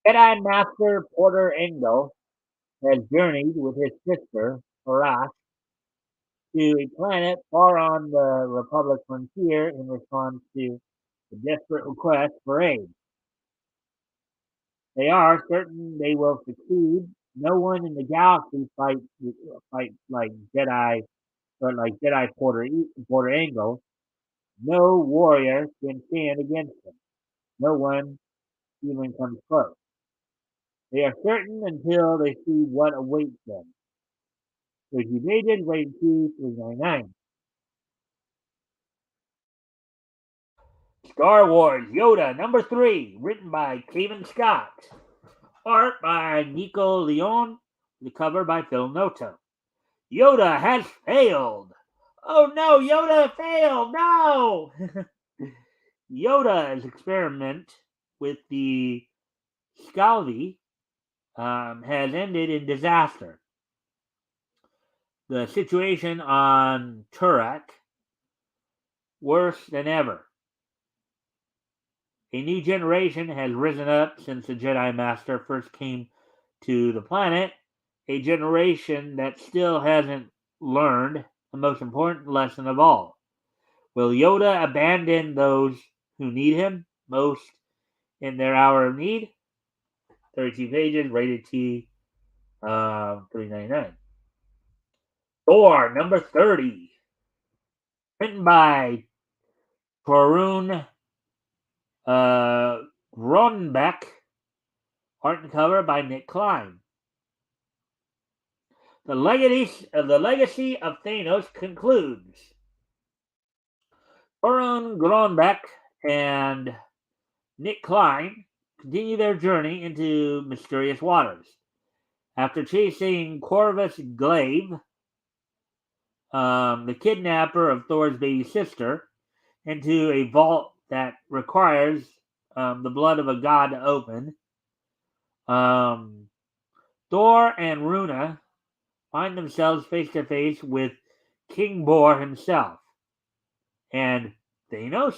Jedi Master Porter Engel has journeyed with his sister, Harash, to a planet far on the Republic frontier in response to a desperate request for aid. They are certain they will succeed. No one in the galaxy fights like Jedi, but like Jedi Porter Engel. No warrior can stand against them. No one even comes close. They are certain until they see what awaits them. So if you made it, rated 399. Star Wars Yoda number 3, written by Cleveland Scott. Art by Nico Leon. The cover by Phil Noto. Yoda has failed. Oh no, Yoda failed. No! Yoda's experiment with the Scalvi has ended in disaster. The situation on Turek worse than ever. A new generation has risen up since the Jedi Master first came to the planet. A generation that still hasn't learned the most important lesson of all. Will Yoda abandon those who need him most in their hour of need? 32 pages, rated T, 399. Thor, number 30. Written by Torun Gronbeck. Art and cover by Nick Klein. The legacy of Thanos concludes. Torun Gronbeck and Nick Klein continue their journey into mysterious waters. After chasing Corvus Glaive, the kidnapper of Thor's baby sister, into a vault that requires the blood of a god to open, Thor and Runa find themselves face to face with King Bor himself. And Thanos?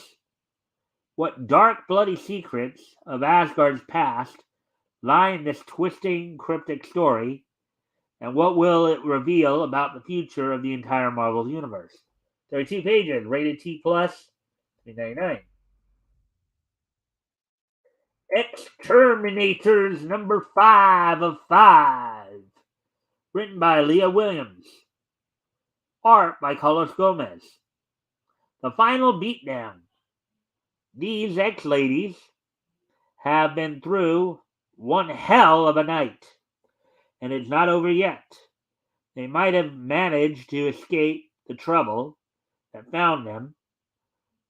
What dark, bloody secrets of Asgard's past lie in this twisting, cryptic story, and what will it reveal about the future of the entire Marvel Universe? 32 pages, rated T+, $3.99. Exterminators number 5 of 5. Written by Leah Williams. Art by Carlos Gomez. The final beatdown. These ex-ladies have been through one hell of a night, and it's not over yet. They might have managed to escape the trouble that found them,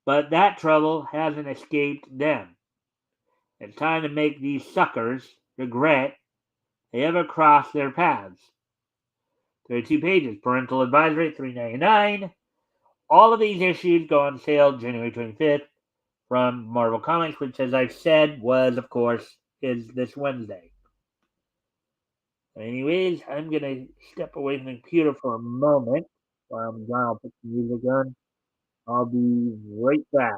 but that trouble hasn't escaped them. It's time to make these suckers regret they ever crossed their paths. 32 pages, parental advisory, $3.99. All of these issues go on sale January 25th from Marvel Comics, which, as I've said, was, of course, is this Wednesday. Anyways, I'm going to step away from the computer for a moment while I'm gone. I'll put the music on. I'll be right back.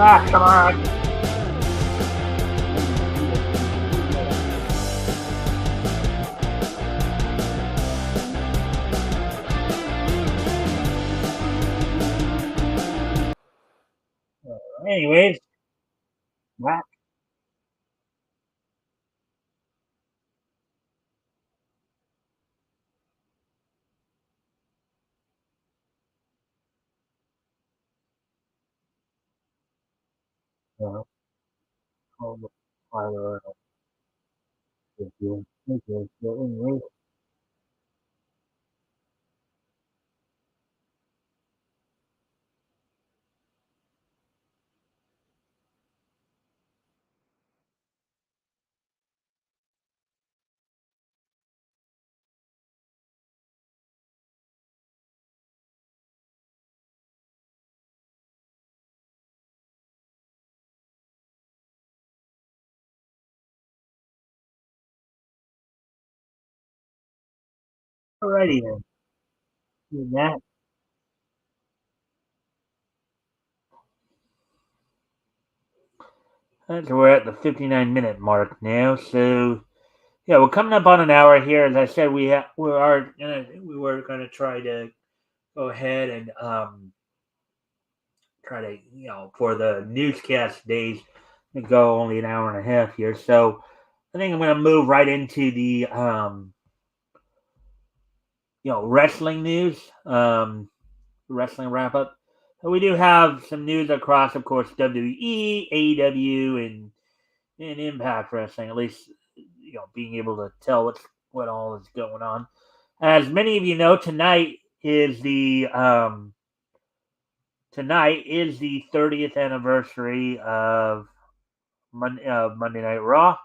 Ah, come on. Anyways, back. Call the fire with you. Okay, so anyways, alrighty then. With that, we're at the 59-minute mark now. So yeah, we're coming up on an hour here. As I said, we were gonna try to go ahead and try to for the newscast days to go only an hour and a half here. So I think I'm gonna move right into the wrestling news, wrestling wrap up. So we do have some news across, of course, WWE, AEW, and Impact Wrestling. At least being able to tell what all is going on. As many of you know, tonight is the tonight is the 30th anniversary of Monday Night Raw.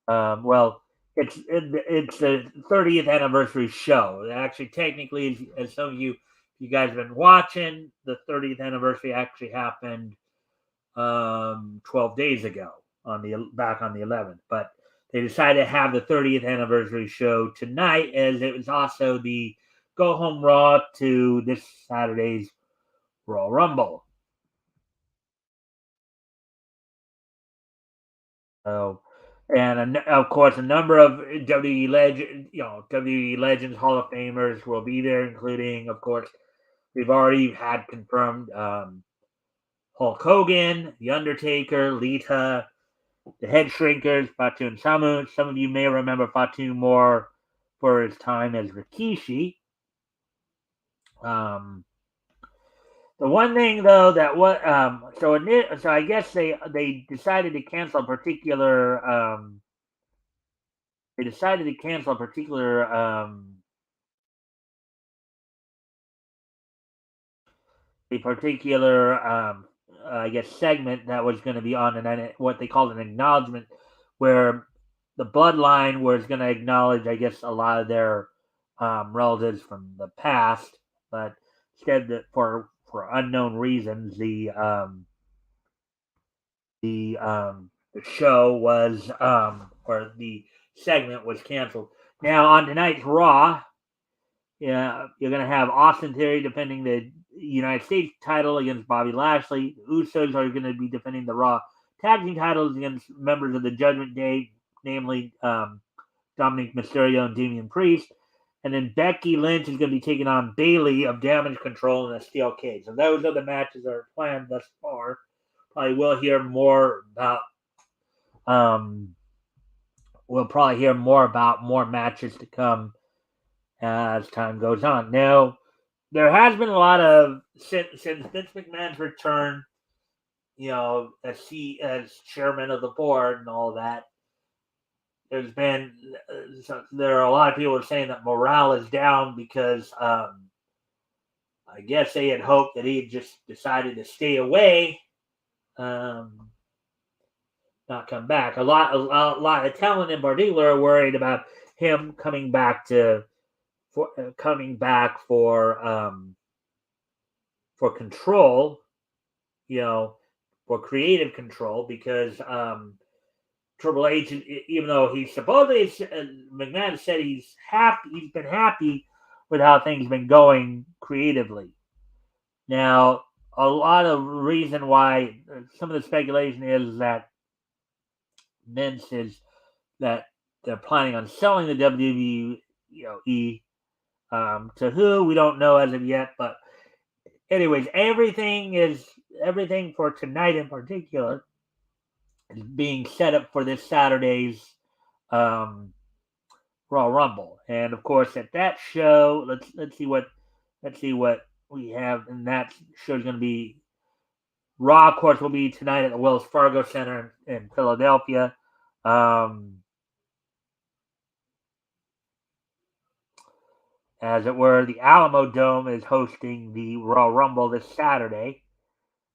Well, it's the 30th anniversary show. Actually, technically, as some of you guys have been watching, the 30th anniversary actually happened 12 days ago back on the 11th. But they decided to have the 30th anniversary show tonight, as it was also the go home Raw to this Saturday's Royal Rumble. So, and of course, a number of WWE legends, Hall of Famers will be there, including, of course, we've already had confirmed Hulk Hogan, The Undertaker, Lita, the Head Shrinkers, Fatu and Samu. Some of you may remember Fatu more for his time as Rikishi. The one thing though that what so I guess they decided to cancel a particular they decided to cancel a particular I guess segment that was going to be on what they called an acknowledgement, where the bloodline was going to acknowledge, I guess, a lot of their relatives from the past, but instead that for unknown reasons the show was or the segment was canceled. Now on tonight's Raw, yeah, you're going to have Austin Theory defending the United States title against Bobby Lashley. The Usos are going to be defending the Raw tag team titles against members of the Judgment Day, namely Dominic Mysterio and Damian Priest. And then Becky Lynch is going to be taking on Bayley of Damage Control in a steel cage. So those are the matches that are planned thus far. Probably will hear more about. We'll probably hear more about more matches to come as time goes on. Now, there has been a lot of since Vince McMahon's return, as chairman of the board and all that. There's been there are a lot of people who are saying that morale is down because I guess they had hoped that he had just decided to stay away, not come back. A lot of talent in particular are worried about him coming back for control, for creative control, because Triple H, even though he supposedly McMahon said he's been happy with how things have been going creatively. Now, a lot of reason why some of the speculation is that Vince is that they're planning on selling the WWE, to who we don't know as of yet, but anyways, everything for tonight in particular is being set up for this Saturday's um, Royal Rumble, and of course at that show, let's see what we have, and that show is going to be Raw. Of course, will be tonight at the Wells Fargo Center in Philadelphia. As it were, the Alamo Dome is hosting the Royal Rumble this Saturday.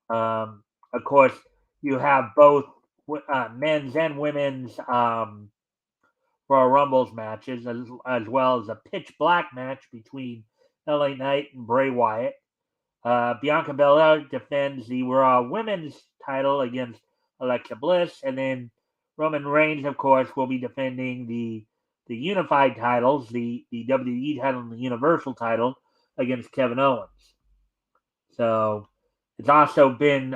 Of course, you have both men's and women's Royal Rumbles matches, as well as a pitch black match between LA Knight and Bray Wyatt. Bianca Belair defends the Raw Women's title against Alexa Bliss, and then Roman Reigns, of course, will be defending the unified titles, the WWE title and the Universal title, against Kevin Owens. So it's also been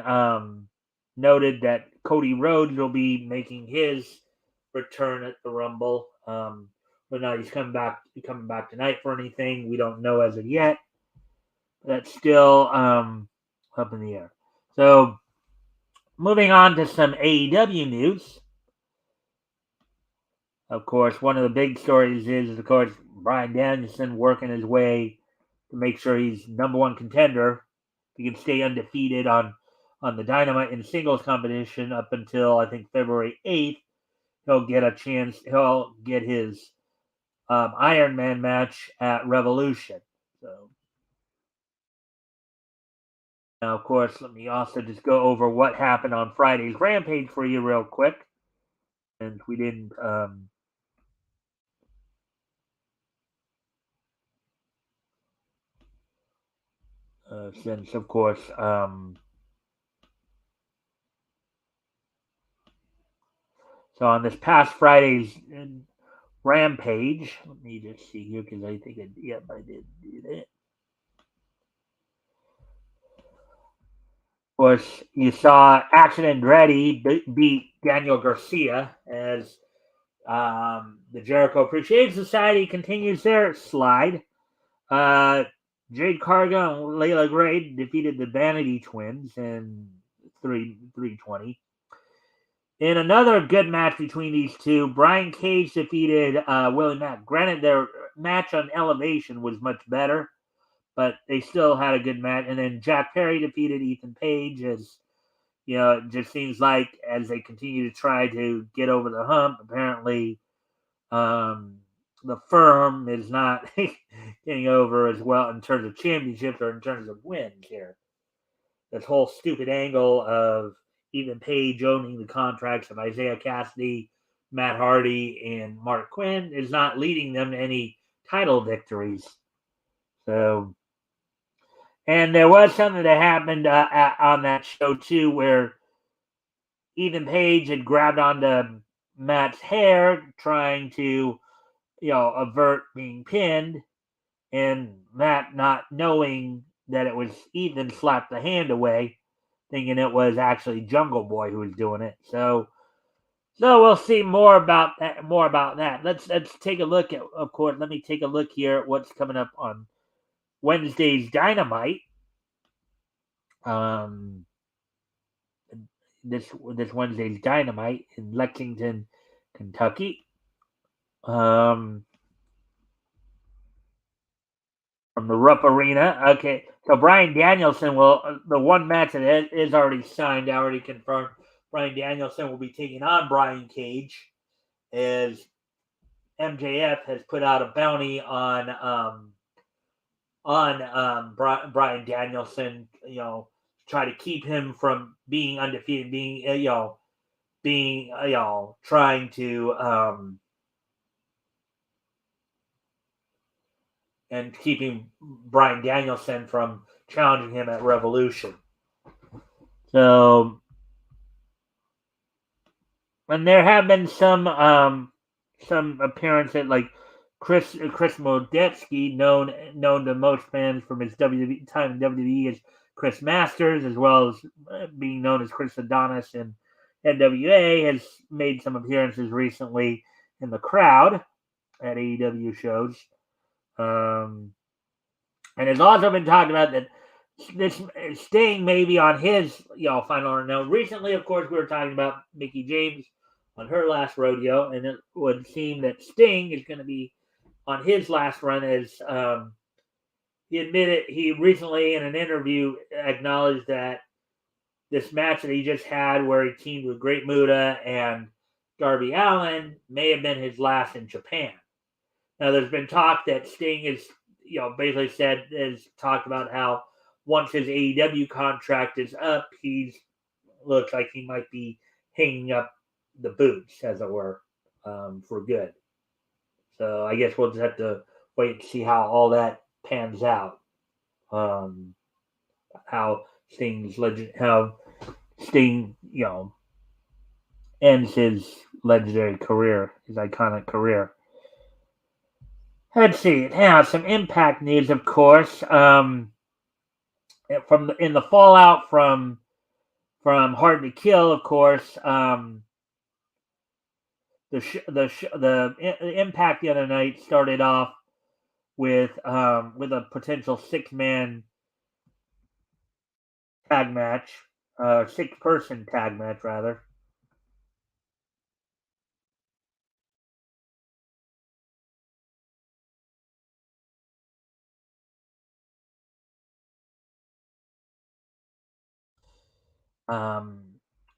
noted that Cody Rhodes will be making his return at the Rumble. But now he's coming back tonight for anything. We don't know as of yet. That's still up in the air. So moving on to some AEW news. Of course, one of the big stories is, of course, Bryan Danielson working his way to make sure he's number one contender. He can stay undefeated on the Dynamite in singles competition up until I think February 8th. He'll get a chance. He'll get his Iron Man match at Revolution. So Now, of course, let me also just go over what happened on Friday's Rampage for you real quick. And we didn't, since, of course, so on this past Friday's Rampage, let me just see here because I think I did do that. Of course, you saw Action Andretti beat Daniel Garcia as the Jericho Appreciation Society continues their slide. Jade Cargill and Layla Gray defeated the Vanity Twins in 320. In another good match between these two, Brian Cage defeated Willie Mack. Granted, their match on Elevation was much better, but they still had a good match. And then Jack Perry defeated Ethan Page. As you know, it just seems like as they continue to try to get over the hump, apparently the firm is not getting over as well in terms of championships or in terms of wins here. This whole stupid angle of Ethan Page owning the contracts of Isaiah Cassidy, Matt Hardy, and Mark Quinn is not leading them to any title victories. So, and there was something that happened on that show too, where Ethan Page had grabbed onto Matt's hair, trying to, avert being pinned, and Matt, not knowing that it was Ethan, slapped the hand away, thinking it was actually Jungle Boy who was doing it. So we'll see more about that. Let's take a look at. Of course, let me take a look here at what's coming up on Wednesday's Dynamite. Um, this Wednesday's Dynamite in Lexington, Kentucky. From the Rupp Arena. Okay, so Brian Danielson will, the one match that is already signed, already confirmed. Brian Danielson will be taking on Brian Cage, as MJF has put out a bounty on Brian Danielson. Try to keep him from being undefeated, trying to and keeping Brian Danielson from challenging him at Revolution. So, and there have been some appearances, like Chris Modetsky, known to most fans from his WWE time in WWE as Chris Masters, as well as being known as Chris Adonis in NWA, has made some appearances recently in the crowd at AEW shows. And it's also been talked about that this Sting may be on his final run. Now, recently, of course, we were talking about Mickie James on her last rodeo, and it would seem that Sting is going to be on his last run. As he recently in an interview acknowledged that this match that he just had, where he teamed with Great Muta and Darby Allin, may have been his last in Japan. Now, there's been talk that Sting is, basically has talked about how once his AEW contract is up, looks like he might be hanging up the boots, as it were, for good. So I guess we'll just have to wait and see how all that pans out. How Sting, ends his legendary career, his iconic career. Let's see. Now, some Impact news, of course. In the fallout from Hard to Kill, of course. The Impact the other night started off with a potential 6-man tag match, 6-person tag match rather.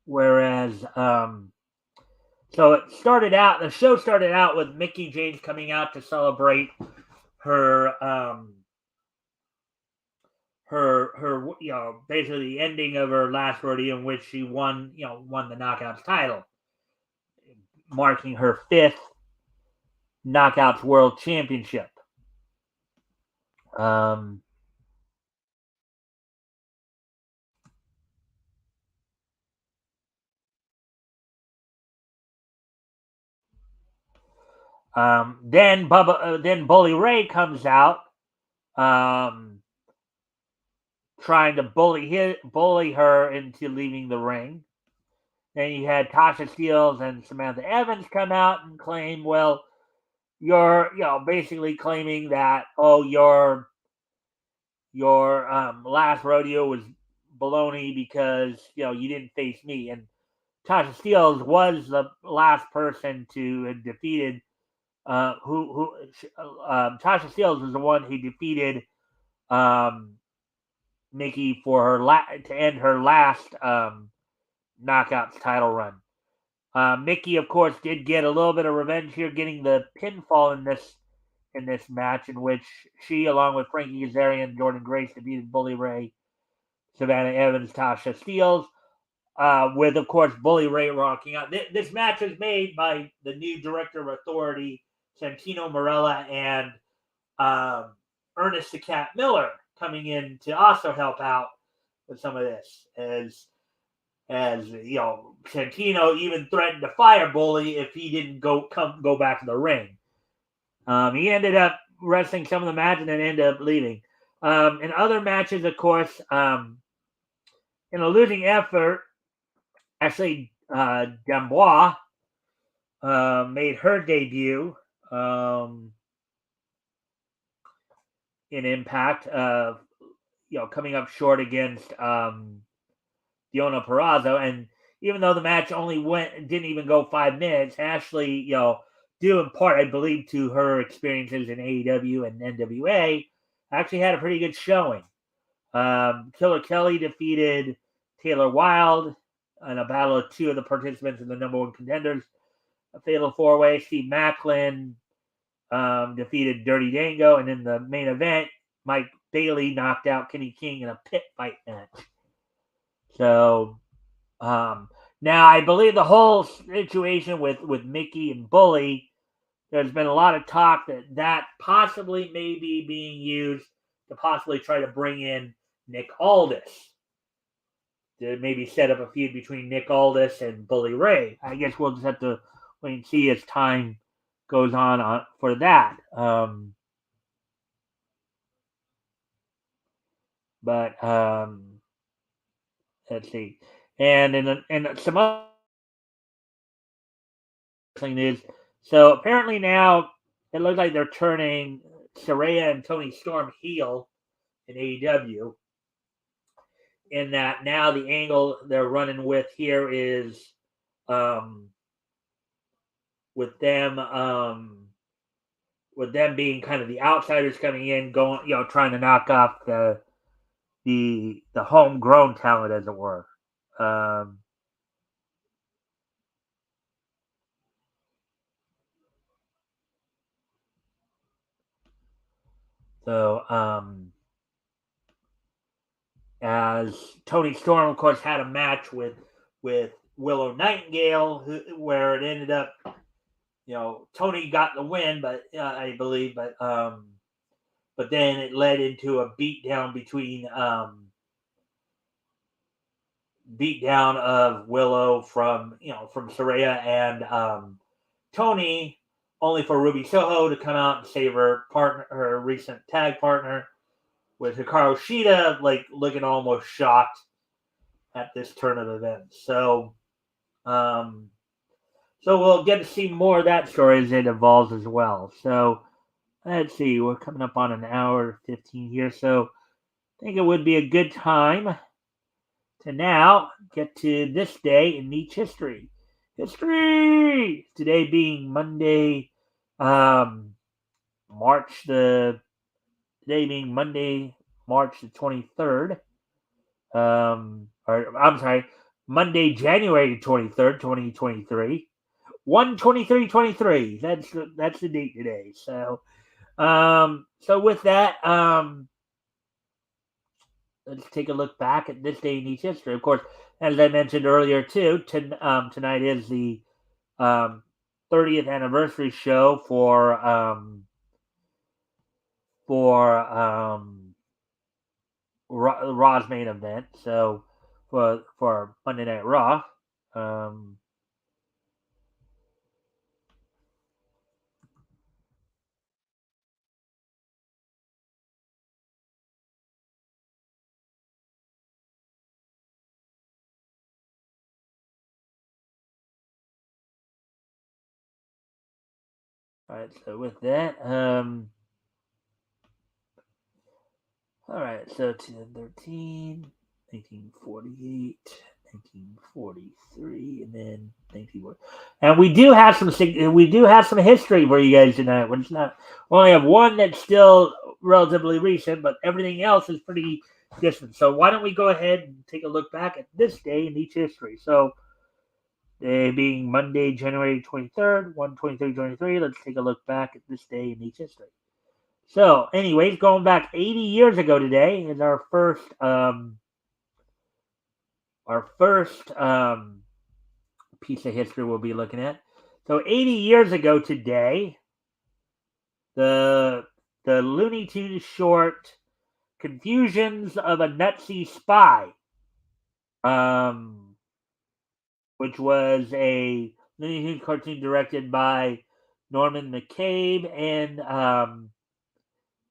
Whereas so the show started out with Mickie James coming out to celebrate her her basically the ending of her last rodeo in which she won the Knockouts title, marking her 5th Knockouts World Championship. Then Bully Ray comes out, trying to bully her into leaving the ring. Then you had Tasha Steelz and Samantha Evans come out and claim, well, you're basically claiming that your last rodeo was baloney because you didn't face me. And Tasha Steelz was the last person to have defeated. Tasha Steelz was the one who defeated Nikki for her to end her last Knockouts title run. Nikki, of course, did get a little bit of revenge here, getting the pinfall in this match, in which she, along with Frankie Kazarian and Jordan Grace, defeated Bully Ray, Savannah Evans, Tasha Steelz, with, of course, Bully Ray rocking out. This match was made by the new Director of Authority, Santino Marella, and Ernest the Cat Miller, coming in to also help out with some of this, as Santino even threatened to fire Bully if he didn't go back to the ring. He ended up wrestling some of the match and then ended up leaving. In other matches, of course, in a losing effort, actually, Gamboa made her debut in Impact, coming up short against Deonna Purrazzo. And even though the match didn't even go 5 minutes, Ashley, due in part, I believe, to her experiences in AEW and NWA, actually had a pretty good showing. Killer Kelly defeated Taylor Wilde in a battle of 2 of the participants in the number 1 contenders, a fatal 4-way. Steve Macklin defeated Dirty Dango, and in the main event, Mike Bailey knocked out Kenny King in a pit fight match. So now I believe the whole situation with Mickey and Bully, there's been a lot of talk that possibly may be being used to possibly try to bring in Nick Aldis, to maybe set up a feud between Nick Aldis and Bully Ray. I guess we'll just have to wait and see as time goes on for that. But let's see. And in some other news, so apparently now it looks like they're turning Saraya and Toni Storm heel in AEW. In that now the angle they're running with here is with them being kind of the outsiders coming in, going, trying to knock off the homegrown talent, as it were. As Toni Storm, of course, had a match with Willow Nightingale, where it ended up, Toni got the win, but I believe, but then it led into a beatdown of Willow from Saraya and Toni, only for Ruby Soho to come out and save her recent tag partner, with Hikaru Shida looking almost shocked at this turn of events. So we'll get to see more of that story as it evolves as well. So let's see, we're coming up on an hour 15 here, so I think it would be a good time to now get to this day in Neach history. Today being Monday, March the 23rd. Monday, January 23rd, 2023. 1/23/23. That's the date today. So with that, let's take a look back at this day in each history. Of course, as I mentioned earlier too, tonight is the um, 30th anniversary show for Raw's main event. So for Monday Night Raw. Um, all right, so with that, all right, so 2013, 1948, 1943, and then 1940. And we do have some history for you guys tonight. Well, it's not we only have one that's still relatively recent, but everything else is pretty distant. So why don't we go ahead and take a look back at this day in each history? So day being Monday, January 23rd, 1/23/23. Let's take a look back at this day in each history. So, anyways, going back 80 years ago today is our first piece of history we'll be looking at. So, 80 years ago today, the the Looney Tunes short "Confusions of a Nazi Spy," um, which was a Looney Tunes cartoon directed by Norman McCabe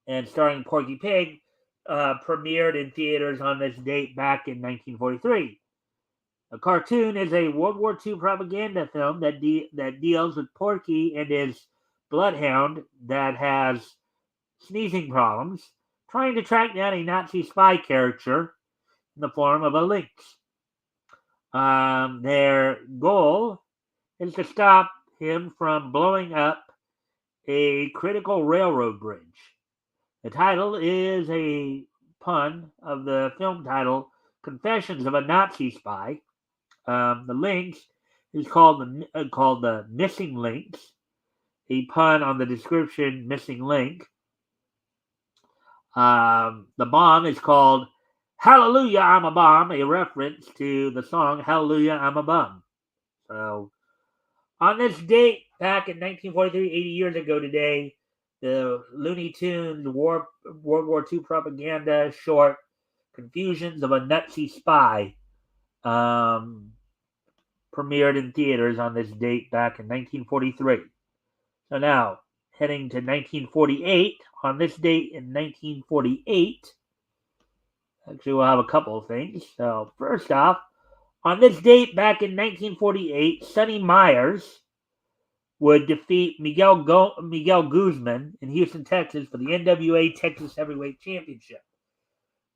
and starring Porky Pig, premiered in theaters on this date back in 1943. A cartoon is a World War II propaganda film that deals with Porky and his bloodhound that has sneezing problems, trying to track down a Nazi spy character in the form of a lynx. Their goal is to stop him from blowing up a critical railroad bridge. The title is a pun of the film title Confessions of a Nazi Spy. The lynx is called the missing lynx, a pun on the description missing link. The bomb is called Hallelujah, I'm a Bomb, a reference to the song Hallelujah, I'm a Bum. So, on this date, back in 1943, 80 years ago today, the Looney Tunes World War II propaganda short Confusions of a Nazi Spy um, premiered in theaters on this date back in 1943. So now, heading to 1948, on this date in 1948, actually, we'll have a couple of things. So, first off, on this date back in 1948, Sonny Myers would defeat Miguel Guzman in Houston, Texas for the NWA Texas Heavyweight Championship.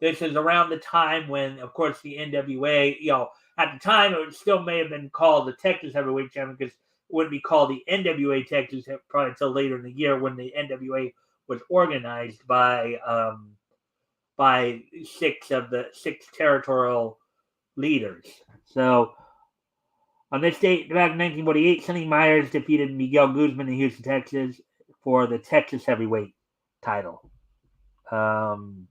This is around the time when, of course, the NWA, at the time it still may have been called the Texas Heavyweight Champion because it wouldn't be called the NWA Texas probably until later in the year when the NWA was organized by six territorial leaders. So on this date, back in 1948, Sonny Myers defeated Miguel Guzman in Houston, Texas for the Texas Heavyweight title. Um,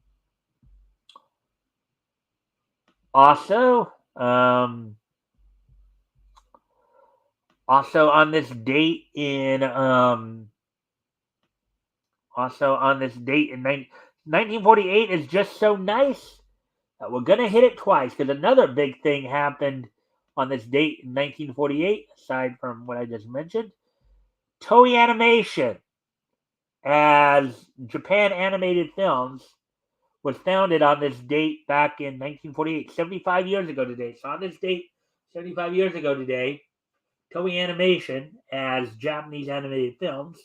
also, um, also on this date in 1948 is just so nice that we're gonna hit it twice because another big thing happened on this date in 1948. Aside from what I just mentioned, Toei Animation as Japan Animated Films was founded on this date back in 1948, 75 years ago today. So on this date, 75 years ago today, Toei Animation as Japanese Animated Films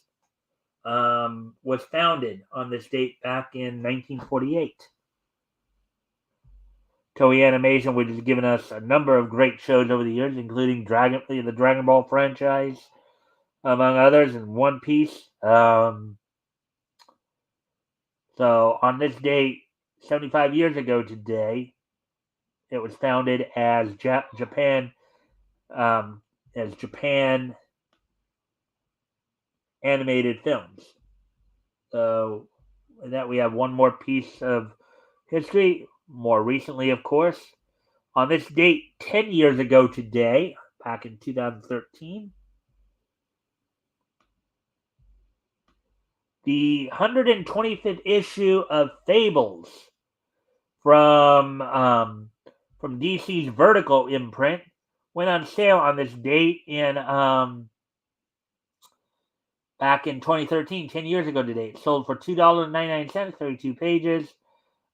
was founded on this date back in 1948. Toei Animation, which has given us a number of great shows over the years, including the Dragon Ball franchise, among others, and One Piece. So on this date, 75 years ago today, it was founded as Japan Animated Films. So that we have one more piece of history. more recently, of course, on this date 10 years ago today, back in 2013, the 125th issue of Fables from DC's Vertical imprint went on sale on this date in back in 2013, 10 years ago today. It sold for $2.99, 32 pages.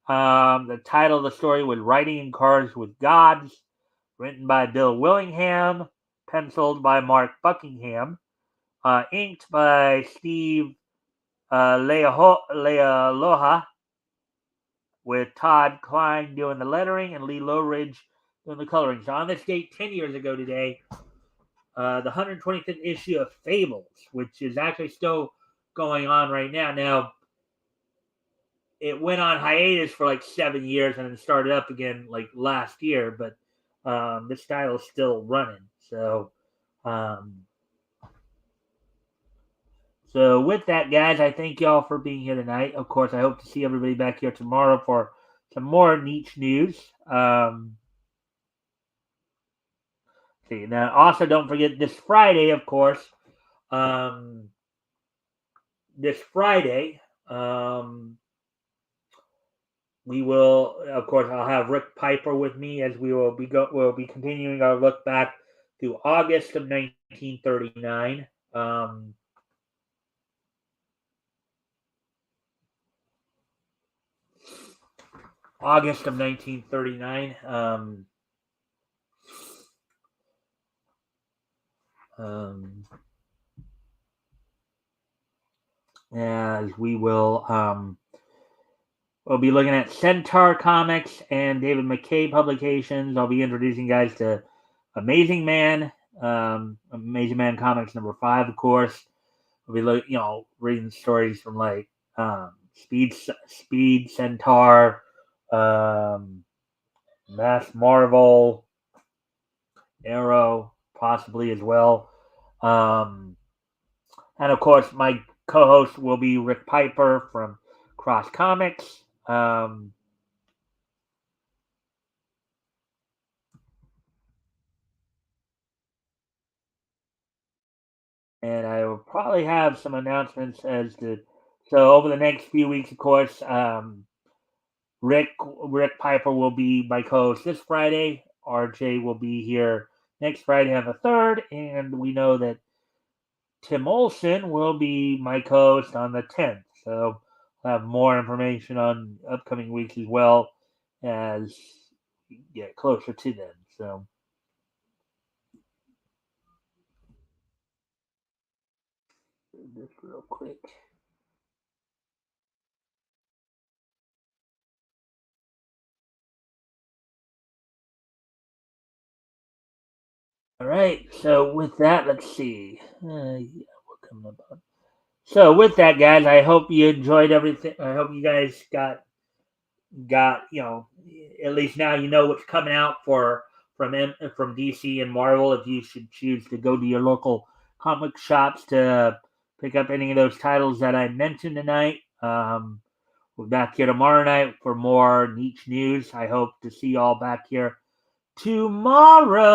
The title of the story was Writing in Cars with Gods, written by Bill Willingham, penciled by Mark Buckingham, inked by Steve Lealoha, with Todd Klein doing the lettering and Lee Lowridge doing the coloring. So on this date, 10 years ago today, the 125th issue of Fables, which is actually still going on right now. Now, it went on hiatus for like 7 years and then started up again like last year, but this title is still running. Um, so with that, guys, I thank y'all for being here tonight. Of course, I hope to see everybody back here tomorrow for some more niche news. See, now also don't forget this Friday, of course. This Friday, we will, of course, I'll have Rick Piper with me as we'll be continuing our look back to August of 1939. August of 1939. As we will, we'll be looking at Centaur Comics and David McKay publications. I'll be introducing guys to Amazing Man, Amazing Man Comics number 5, of course. We'll be reading stories from like Speed Centaur, Mass Marvel, Arrow, possibly as well. And of course, my co-host will be Rick Piper from Cross Comics. And I will probably have some announcements as to. So over the next few weeks, of course, Rick Piper will be my co-host this Friday. RJ will be here next Friday on the 3rd, and we know that Tim Olson will be my co-host on the 10th. So I'll have more information on upcoming weeks as well as we get closer to them. So just real quick. All right. So with that, let's see. Yeah, we're coming up. So with that, guys, I hope you enjoyed everything. I hope you guys got at least now you know what's coming out from DC and Marvel. If you should choose to go to your local comic shops to pick up any of those titles that I mentioned tonight. We're back here tomorrow night for more niche news. I hope to see y'all back here tomorrow.